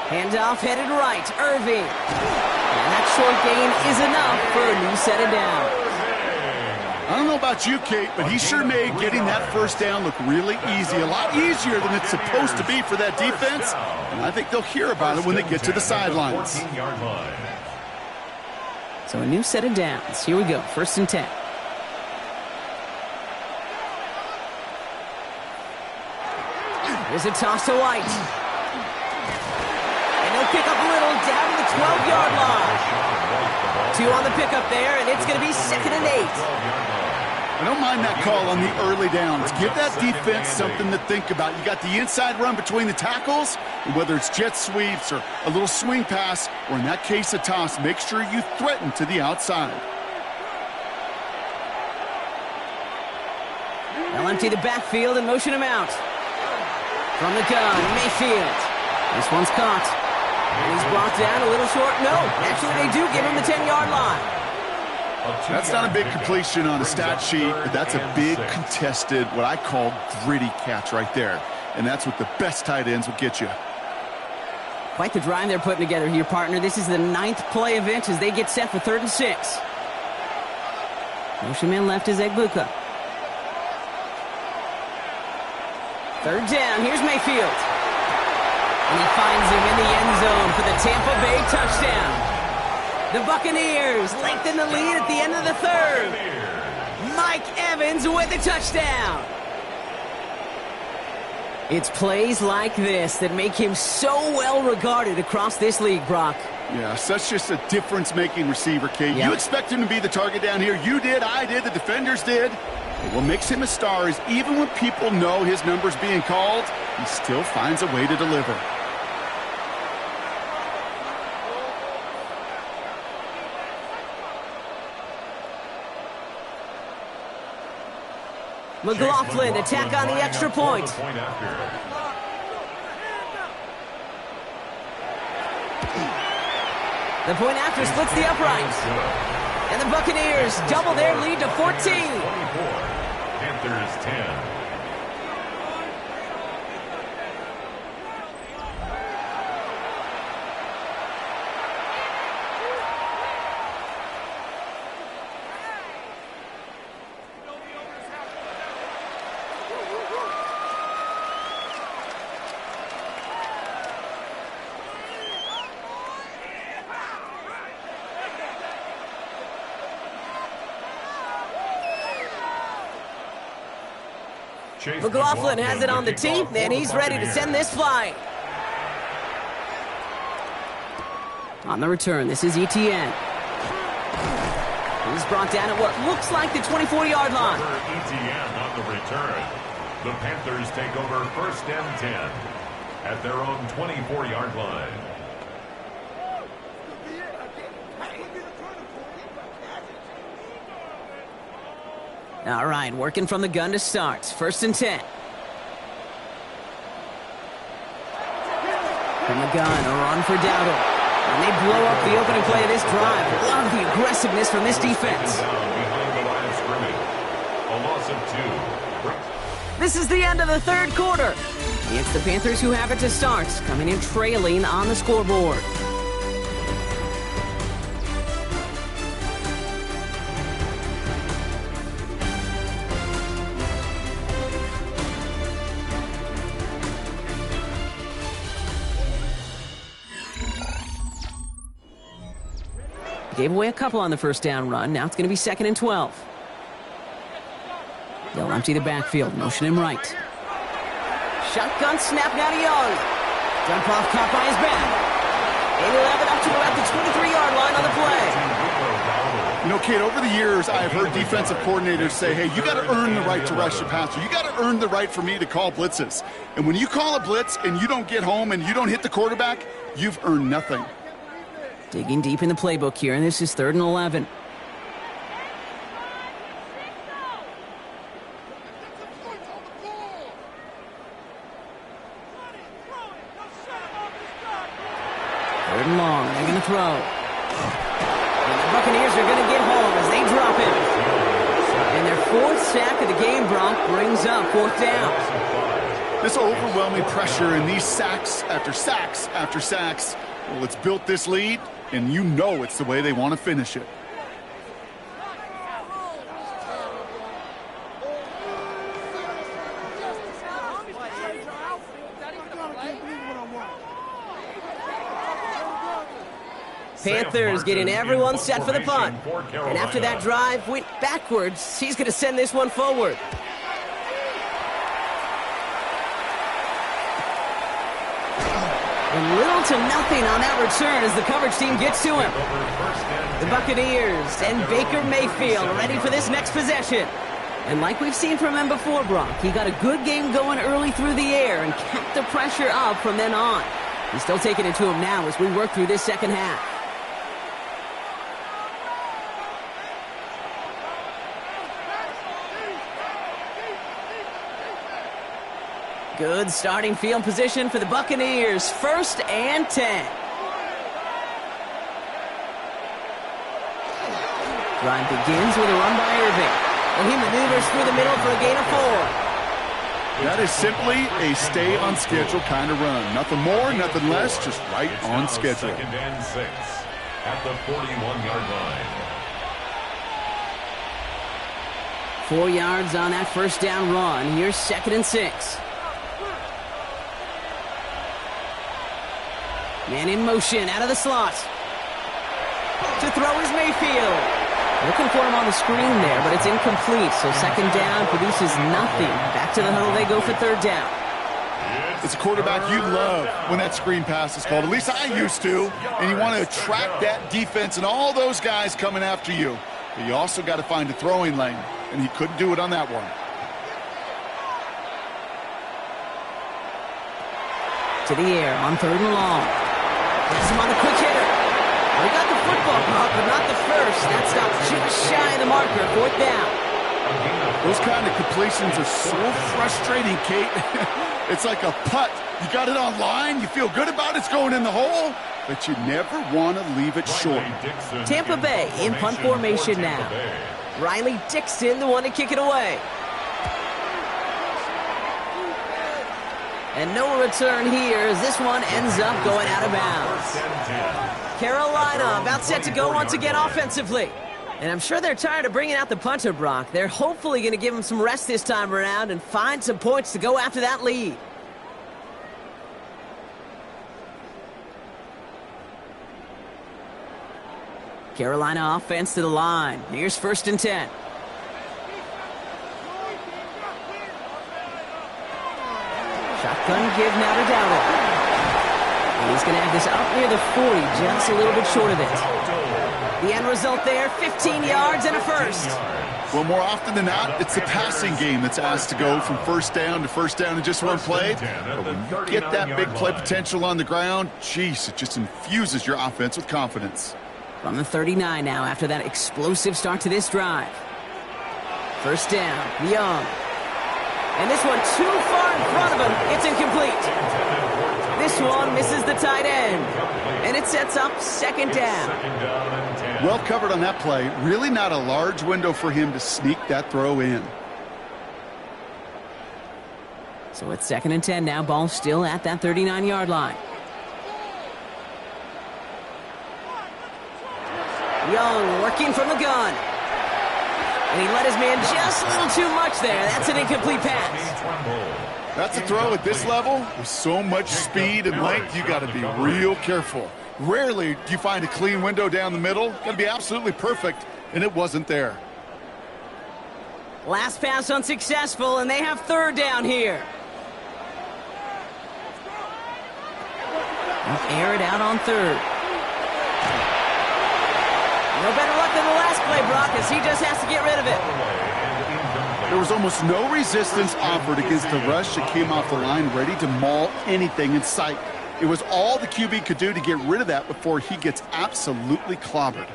Handoff headed right. Irving. And that short gain is enough for a new set of downs. I don't know about you, Kate, but he sure made getting that first down look really easy. A lot easier than it's supposed to be for that defense. And I think they'll hear about it when they get to the sidelines. So a new set of downs. Here we go. 1st and 10. Here's a toss to White. And he'll pick up a little down to the 12-yard line. 2 on the pickup there, and it's going to be 2nd and 8. I don't mind that call on the early downs. Give that defense something to think about. You got the inside run between the tackles, and whether it's jet sweeps or a little swing pass, or in that case a toss, make sure you threaten to the outside. They'll empty the backfield and motion him out. From the gun, Mayfield. This one's caught. And he's brought down a little short. No, actually they do give him the 10-yard line. That's not a big completion on a stat sheet, but that's a big contested, what I call gritty catch right there. And that's what the best tight ends will get you. Quite the drive they're putting together here, partner. This is the 9th play event as they get set for 3rd and 6. Motion man left is Egbuka. 3rd down, here's Mayfield. And he finds him in the end zone for the Tampa Bay touchdown. The Buccaneers lengthen the lead at the end of the 3rd. Mike Evans with the touchdown. It's plays like this that make him so well regarded across this league, Brock. Yeah, such just a difference-making receiver, Kate. You expect him to be the target down here. You did, I did, the defenders did. But what makes him a star is even when people know his number's being called, he still finds a way to deliver. McLaughlin attack on the extra point. The point after splits the uprights. And the Buccaneers double their lead to 14. 24. Panthers 10. McLaughlin has it on the tee, and he's ready to send this flying. On the return, this is Etienne. He's brought down at what looks like the 24-yard line. Etienne on the return. The Panthers take over 1st and 10 at their own 24-yard line. All right, working from the gun to start. 1st and 10. From the gun, a run for Dowdle. And they blow up the opening play of this drive. Love the aggressiveness from this defense. Behind the line of scrimmage. A loss of 2. This is the end of the 3rd quarter. It's the Panthers who have it to start, coming in trailing on the scoreboard. Gave away a couple on the 1st down run. Now it's going to be 2nd and 12. They'll empty the backfield. Motion him right. Shotgun snap now to Young. Dump off caught by his back. And he'll have it up to about the 23-yard line on the play. You know, Kate, over the years, I've heard defensive coordinators say, hey, you got to earn the right to rush the passer. You got to earn the right for me to call blitzes. And when you call a blitz and you don't get home and you don't hit the quarterback, you've earned nothing. Digging deep in the playbook here, and this is 3rd and 11. Third and long, they're going to throw. And the Buccaneers are going to get home as they drop it. And their 4th sack of the game, Brock, brings up 4th down. This overwhelming pressure and these sacks after sacks after sacks, well, it's built this lead, and you know it's the way they want to finish it. Panthers getting everyone set for the punt. And after that drive went backwards, he's going to send this one forward. And little to nothing on that return as the coverage team gets to him. The Buccaneers and Baker Mayfield ready for this next possession. And like we've seen from him before, Brock, he got a good game going early through the air and kept the pressure up from then on. He's still taking it to him now as we work through this second half. Good starting field position for the Buccaneers. 1st and 10. Drive begins with a run by Irving. And he maneuvers through the middle for a gain of 4. That is simply a stay on schedule kind of run. Nothing more, nothing less, just right on schedule. 2nd and 6 at the 41-yard line. 4 yards on that first down run. Here's 2nd and 6. Man in motion out of the slot. To throw is Mayfield. Looking for him on the screen there, but it's incomplete. So 2nd down produces nothing. Back to the huddle they go for 3rd down. It's a quarterback you love when that screen pass is called. At least I used to. And you want to attract that defense and all those guys coming after you. But you also got to find a throwing lane. And he couldn't do it on that one. To the air on 3rd and long. Gets him on the quick hitter. We got the football, but not the first. That stops just shy of the marker. 4th down. Those kind of completions are so frustrating, Kate. It's like a putt. You got it on line. You feel good about it's going in the hole, but you never want to leave it short. Tampa Bay in punt formation now. Riley Dixon, the one to kick it away. And no return here as this one ends up going out of bounds. Carolina about set to go once again offensively. And I'm sure they're tired of bringing out the punter, Brock. They're hopefully going to give him some rest this time around and find some points to go after that lead. Carolina offense to the line. Here's 1st and 10. Shotgun give now to Dowdle. And he's going to have this up near the 40, just a little bit short of it. The end result there, 15 yards and a first. Well, more often than not, it's the passing game that's asked to go from 1st down to 1st down in just one play. But when you get that big play potential on the ground, geez, it just infuses your offense with confidence. From the 39 now after that explosive start to this drive. 1st down, Young. And this one too far in front of him. It's incomplete. This one misses the tight end. And it sets up 2nd down. Well covered on that play. Really not a large window for him to sneak that throw in. So it's 2nd and 10 now. Ball still at that 39-yard line. Young working from the gun. And he let his man just a little too much there. That's an incomplete pass. That's a throw at this level. With so much speed and length, you got to be real careful. Rarely do you find a clean window down the middle. Got to be absolutely perfect, and it wasn't there. Last pass unsuccessful, and they have 3rd down here. Air it out on 3rd. No better luck than the last play, Brock, as he just has to get rid of it. There was almost no resistance offered against the rush that came off the line ready to maul anything in sight. It was all the QB could do to get rid of that before he gets absolutely clobbered.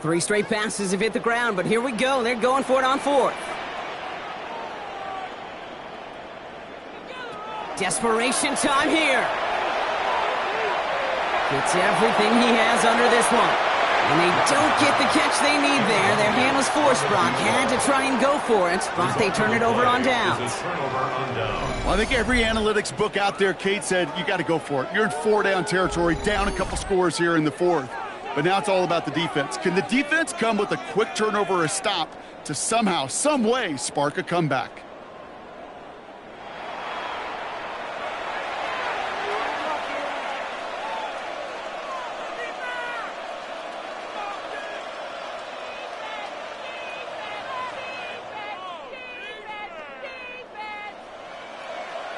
3 straight passes have hit the ground, but here we go. They're going for it on 4th. Desperation time here. Gets everything he has under this one. And they don't get the catch they need there. Their hand was forced, Brock. Had to try and go for it, but they turn it over on downs. Well, I think every analytics book out there, Kate, said you got to go for it. You're in 4-down territory, down a couple scores here in the fourth. But now it's all about the defense. Can the defense come with a quick turnover or a stop to somehow, some way, spark a comeback?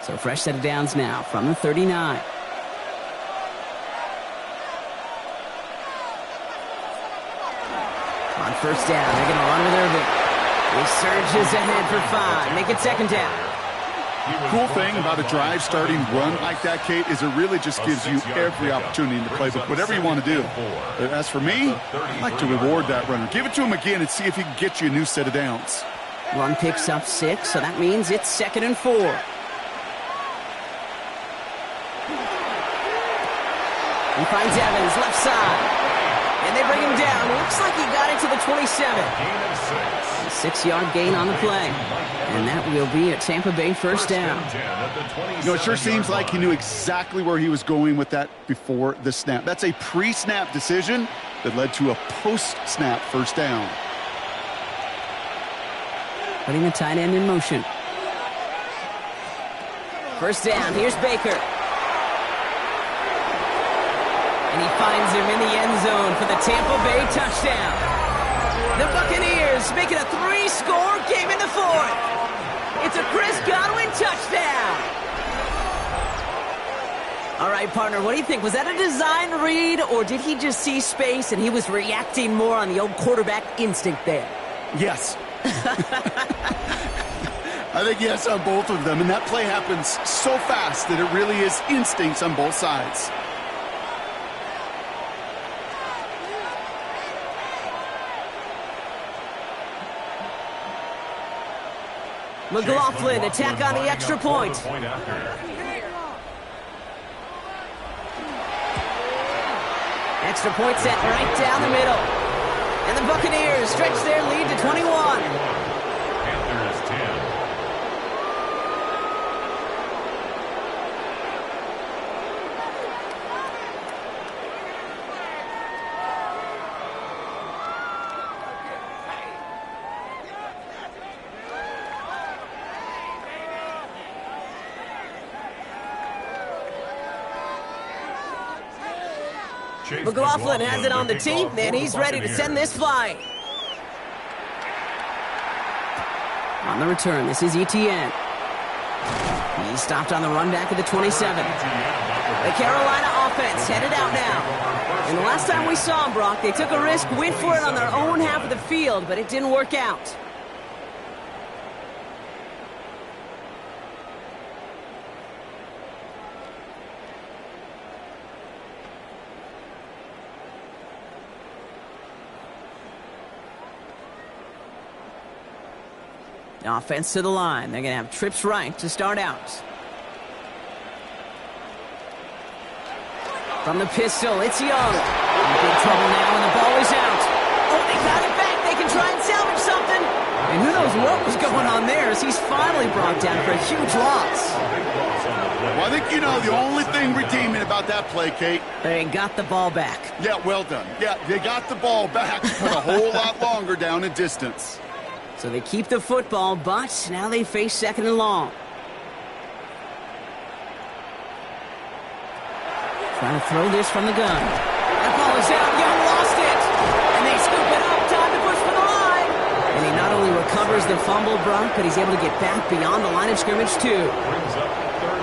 So fresh set of downs now from the 39. On first down, they're going to run with Irving. He surges ahead for 5. Make it second down. Cool thing about a drive starting run like that, Kate, is it really just gives you every opportunity in the playbook, whatever you want to do. As for me, I like to reward that runner. Give it to him again and see if he can get you a new set of downs. Run picks up 6, so that means it's 2nd and 4. He finds Evans, left side. And they bring him down. Looks like he got it to the 27. A 6-yard gain on the play. And that will be a Tampa Bay first down. You know, it sure seems like he knew exactly where he was going with that before the snap. That's a pre-snap decision that led to a post-snap first down. Putting the tight end in motion. First down. Here's Baker. And he finds him in the end zone for the Tampa Bay touchdown. The Buccaneers make it a 3-score game in the fourth. It's a Chris Godwin touchdown. All right, partner, what do you think? Was that a design read, or did he just see space and he was reacting more on the old quarterback instinct there? Yes. I think yes on both of them, and that play happens so fast that it really is instincts on both sides. McLaughlin attack on the extra point. Extra point set right down the middle. And the Buccaneers stretch their lead to 21. Panthers 10. McLaughlin has it on the tee, and he's ready to send this flying. On the return, this is Etienne. He's stopped on the run back at the 27. The Carolina offense headed out now. And the last time we saw them, Brock, they took a risk, went for it on their own half of the field, but it didn't work out. Offense to the line. They're going to have trips right to start out. From the pistol, it's Young. In big trouble now, and the ball is out. Oh, they got it back. They can try and salvage something. And who knows what was going on there as he's finally brought down for a huge loss. Well, I think you know the only thing redeeming about that play, Kate. They got the ball back. Yeah, well done. Yeah, they got the ball back, but a whole lot longer down in distance. So they keep the football, but now they face 2nd and long. Trying to throw this from the gun. That ball is out. Young lost it. And they scoop it up. Time to push for the line. And he not only recovers the fumble, Brock, but he's able to get back beyond the line of scrimmage, too.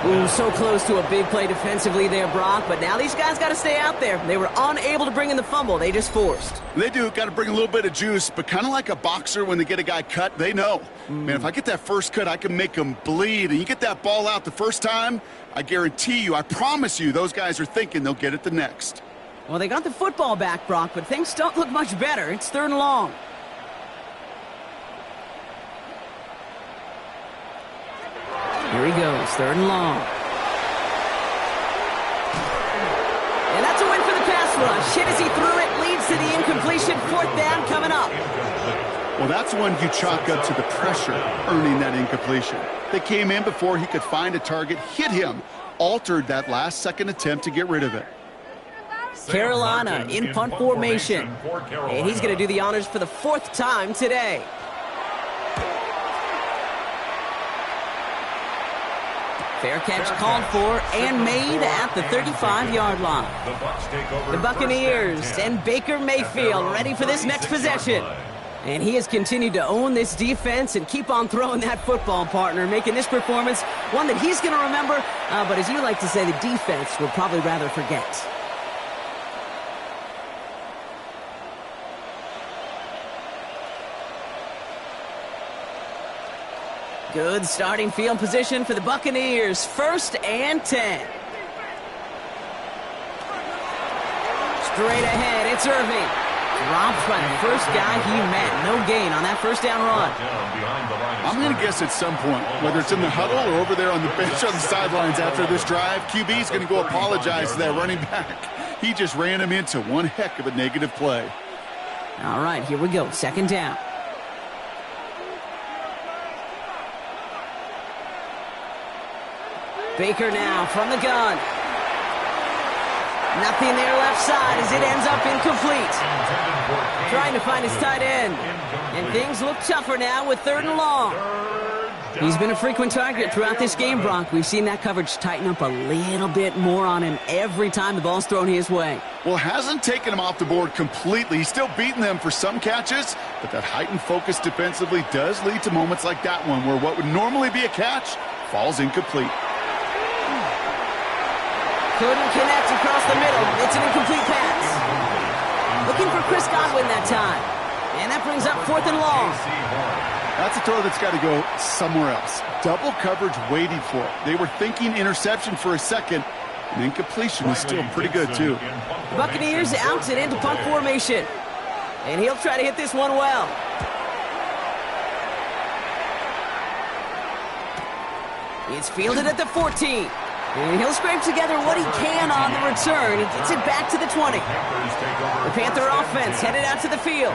Ooh, so close to a big play defensively there, Brock, but now these guys got to stay out there. They were unable to bring in the fumble. They just forced. They do. Got to bring a little bit of juice, but kind of like a boxer when they get a guy cut, they know. Man, if I get that first cut, I can make them bleed. And you get that ball out the first time, I guarantee you, I promise you, those guys are thinking they'll get it the next. Well, they got the football back, Brock, but things don't look much better. It's 3rd and long. Here he goes, 3rd and long. And that's a win for the pass rush. Hit as he threw it, leads to the incompletion. Fourth down coming up. Well, that's one you chalk up to the pressure earning that incompletion. They came in before he could find a target, hit him, altered that last-second attempt to get rid of it. Carolina in punt formation. And he's going to do the honors for the fourth time today. Fair catch called for and made at the 35-yard line. The Buccaneers and Baker Mayfield ready for this next possession. And he has continued to own this defense and keep on throwing that football, partner, making this performance one that he's going to remember. But as you like to say, the defense will probably rather forget. Good starting field position for the Buccaneers. 1st and 10. Straight ahead, it's Irving. Dropped by the first guy he met. No gain on that first down run. I'm going to guess at some point, whether it's in the huddle or over there on the bench on the sidelines after this drive, QB's going to go apologize to that running back. He just ran him into one heck of a negative play. All right, here we go. 2nd down. Baker now from the gun. Nothing there left side as it ends up incomplete. Trying to find his tight end. And things look tougher now with 3rd and long. He's been a frequent target throughout this game, Brock. We've seen that coverage tighten up a little bit more on him every time the ball's thrown his way. Well, hasn't taken him off the board completely. He's still beating them for some catches, but that heightened focus defensively does lead to moments like that one where what would normally be a catch falls incomplete. Couldn't connect across the middle. It's an incomplete pass. Looking for Chris Godwin that time. And that brings up 4th and long. That's a throw that's got to go somewhere else. Double coverage waiting for it. They were thinking interception for a second, and incompletion was still pretty good, too. Buccaneers out and into punt formation. And he'll try to hit this one well. It's fielded at the 14. And he'll scrape together what he can on the return. He gets it back to the 20. The Panther offense headed out to the field.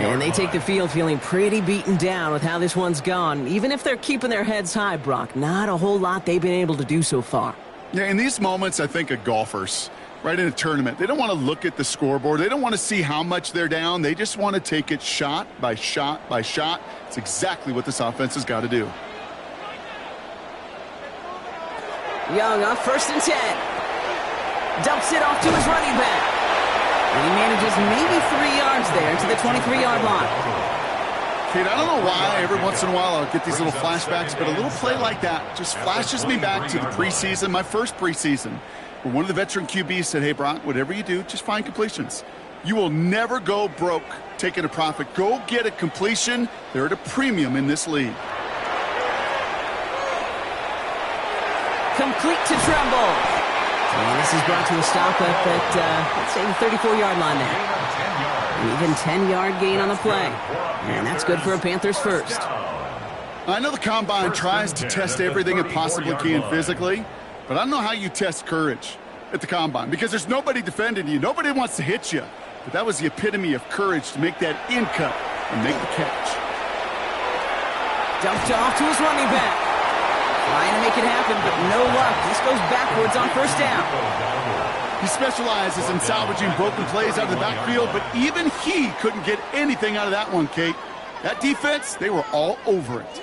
And they take the field feeling pretty beaten down with how this one's gone. Even if they're keeping their heads high, Brock, not a whole lot they've been able to do so far. Yeah, in these moments, I think of golfers, right, in a tournament. They don't want to look at the scoreboard. They don't want to see how much they're down. They just want to take it shot by shot by shot. It's exactly what this offense has got to do. Young on 1st and 10. Dumps it off to his running back. And he manages maybe 3 yards there to the 23-yard line. Kate, I don't know why every once in a while I'll get these little flashbacks, but a little play like that just flashes me back to the preseason, my first preseason, where one of the veteran QBs said, hey, Brock, whatever you do, just find completions. You will never go broke taking a profit. Go get a completion. They're at a premium in this league. Complete to Tremble. And this is brought to a stop up at, let's say, the 34-yard line there. Even 10-yard gain on the play. And that's good for a Panthers first. I know the Combine tries to test everything it possibly can physically, but I don't know how you test courage at the Combine because there's nobody defending you. Nobody wants to hit you. But that was the epitome of courage to make that in cut and make the catch. Dumped off to his running back. Trying to make it happen, but no luck. This goes backwards on 1st down. He specializes in salvaging broken plays out of the backfield, but even he couldn't get anything out of that one, Kate. That defense, they were all over it.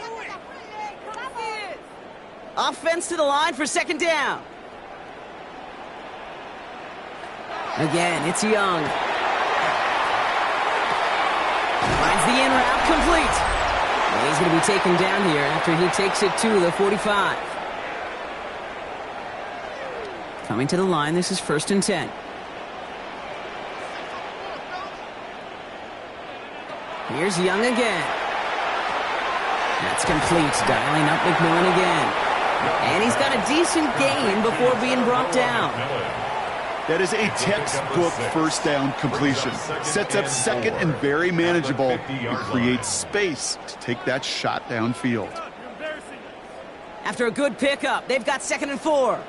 Offense to the line for 2nd down. Again, it's Young. Finds the in route complete. And he's going to be taken down here after he takes it to the 45. Coming to the line, this is 1st and 10. Here's Young again. That's complete, dialing up McMillan again. And he's got a decent gain before being brought down. That is a textbook 1st down completion. Sets up 2nd and very manageable and creates space to take that shot downfield. After a good pickup, they've got 2nd and 4.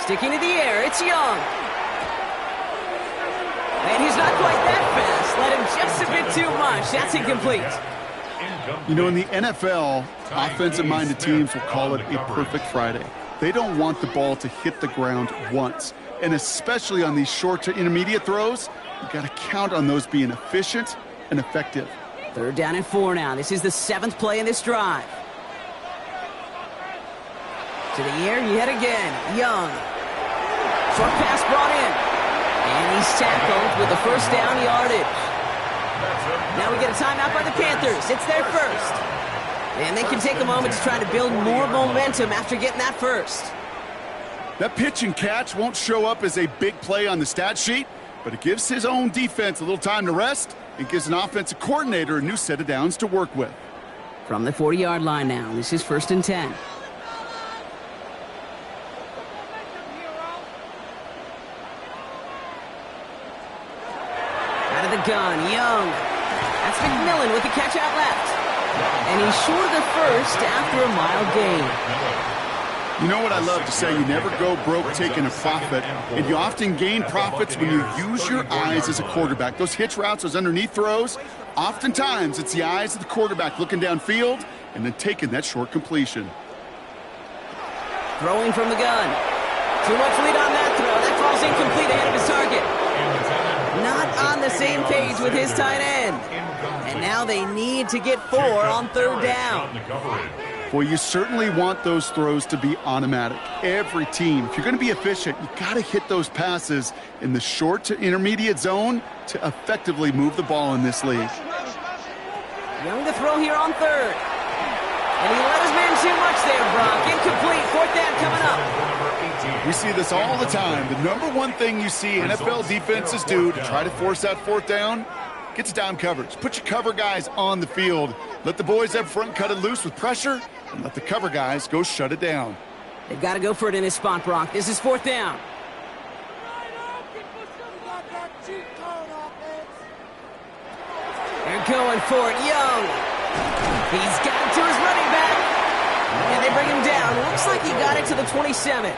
Sticking to the air, it's Young. not quite that fast. Let him just a bit too much. That's incomplete. You know, in the NFL, offensive-minded teams will call it a perfect Friday. They don't want the ball to hit the ground once. And especially on these short to intermediate throws, you've got to count on those being efficient and effective. 3rd down and 4 now. This is the 7th play in this drive. To the air, yet again. Young. Short pass brought in. And he's tackled with the first down yardage. Now we get a timeout by the Panthers. It's their first. And they can take a moment to try to build more momentum after getting that first. That pitch and catch won't show up as a big play on the stat sheet, but it gives his own defense a little time to rest and gives an offensive coordinator a new set of downs to work with. From the 40-yard line now, this is 1st and 10. Out of the gun, Young. That's McMillan with the catch out left. And he's short of the first after a mild gain. You know what I love to say, you never go broke taking a profit, and you often gain profits when you use your eyes as a quarterback. Those hitch routes, those underneath throws, oftentimes it's the eyes of the quarterback looking downfield and then taking that short completion. Throwing from the gun. Too much lead on that throw. That falls incomplete ahead of his target. Not on the same page with his tight end. And now they need to get 4 on 3rd down. Well, you certainly want those throws to be automatic. Every team, if you're going to be efficient, you got to hit those passes in the short to intermediate zone to effectively move the ball in this league. Young to throw here on 3rd. And he let his man too much there, Brock. Incomplete. 4th down coming up. We see this all the time. The number one thing you see NFL defenses do to try to force that 4th down, get to down coverage. Put your cover guys on the field. Let the boys up front cut it loose with pressure, and let the cover guys go shut it down. They've got to go for it in this spot, Brock. This is 4th down. They're going for it. Young. He's got it to his running back. And they bring him down. Looks like he got it to the 27.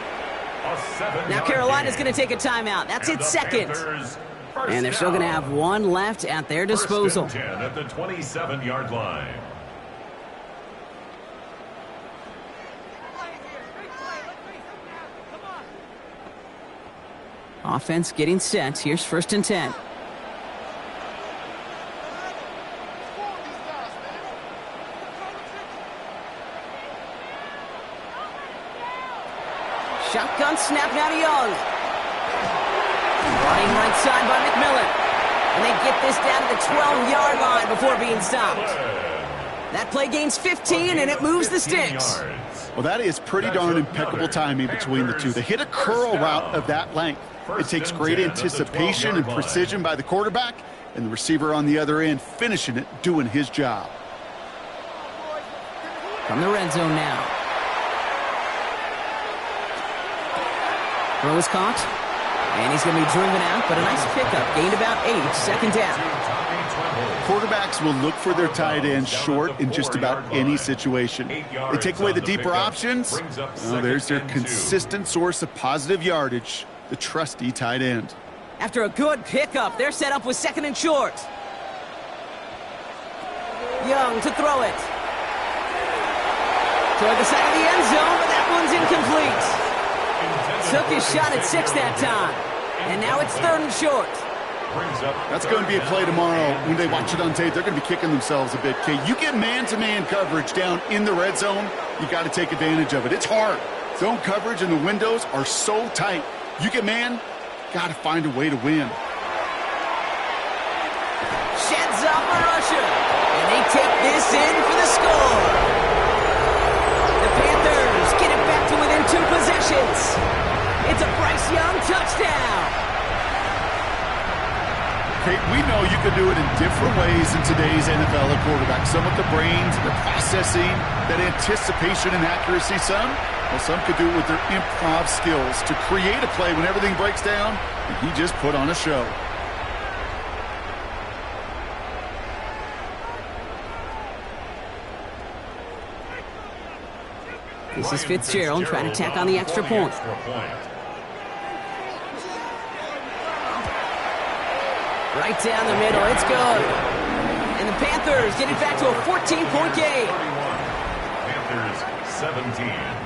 Now Carolina's going to take a timeout. That's its 2nd. And they're still going to have 1 left at their disposal. 1st and 10 at the 27-yard line. Offense getting set. Here's 1st and 10. Shotgun snap now to Young. Running right side by McMillan. And they get this down to the 12-yard line before being stopped. That play gains 15, and it moves the sticks. Well, that is pretty darn impeccable timing between the two. They hit a curl route of that length. It takes great anticipation and precision by the quarterback, and the receiver on the other end finishing it, doing his job. From the red zone now. Throw is caught. And he's going to be driven out, but a nice pickup. Gained about 8, 2nd down. Quarterbacks will look for their tight end short in just about any situation. They take away the deeper options. Oh, there's their consistent source of positive yardage, the trusty tight end. After a good pickup, they're set up with 2nd and short. Young to throw it. Toward the side of the end zone, but that one's incomplete. Took his shot at 6 that time. And now it's 3rd and short. That's going to be a play tomorrow. When they watch it on tape, they're going to be kicking themselves a bit. Okay, you get man-to-man coverage down in the red zone, you got to take advantage of it. It's hard. Zone coverage and the windows are so tight. You get man, got to find a way to win. Sheds off a rusher. And they take this in for the score. The Panthers get it back to within 2 possessions. It's a Bryce Young touchdown. Kate, we know you can do it in different ways in today's NFL at quarterback. Some with the brains, the processing, that anticipation and accuracy. Some could do it with their improv skills to create a play when everything breaks down. And he just put on a show. This is Fitzgerald trying to tack on the extra point. Right down the middle. It's good. And the Panthers get it back to a 14-point game. 31. Panthers 17.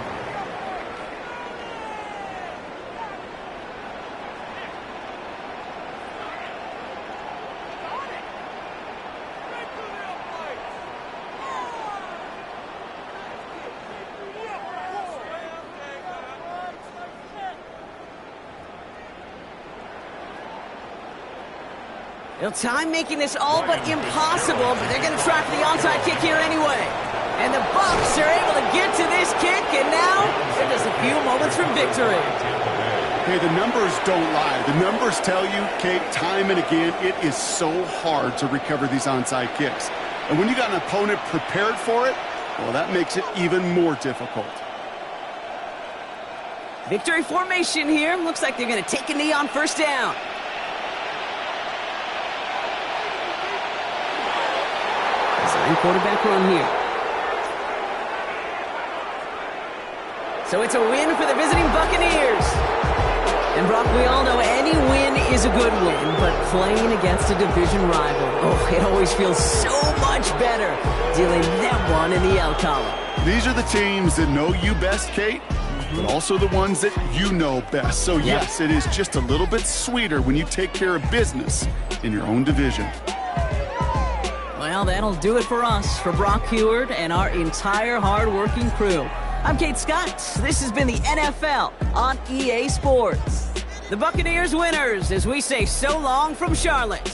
They'll time making this all but impossible, but they're going to try for the onside kick here anyway. And the Bucs are able to get to this kick, and now they're just a few moments from victory. Hey, the numbers don't lie. The numbers tell you, Kate, time and again, it is so hard to recover these onside kicks. And when you got an opponent prepared for it, well, that makes it even more difficult. Victory formation here. Looks like they're going to take a knee on first down. Quarterback run here. So it's a win for the visiting Buccaneers. And Brock, we all know any win is a good win, but playing against a division rival, oh, it always feels so much better dealing that one in the L column. These are the teams that know you best, Kate, but also the ones that you know best. So yes, it is just a little bit sweeter when you take care of business in your own division. Well, that'll do it for us, for Brock Heward and our entire hard-working crew. I'm Kate Scott. This has been the NFL on EA Sports. The Buccaneers winners as we say so long from Charlotte.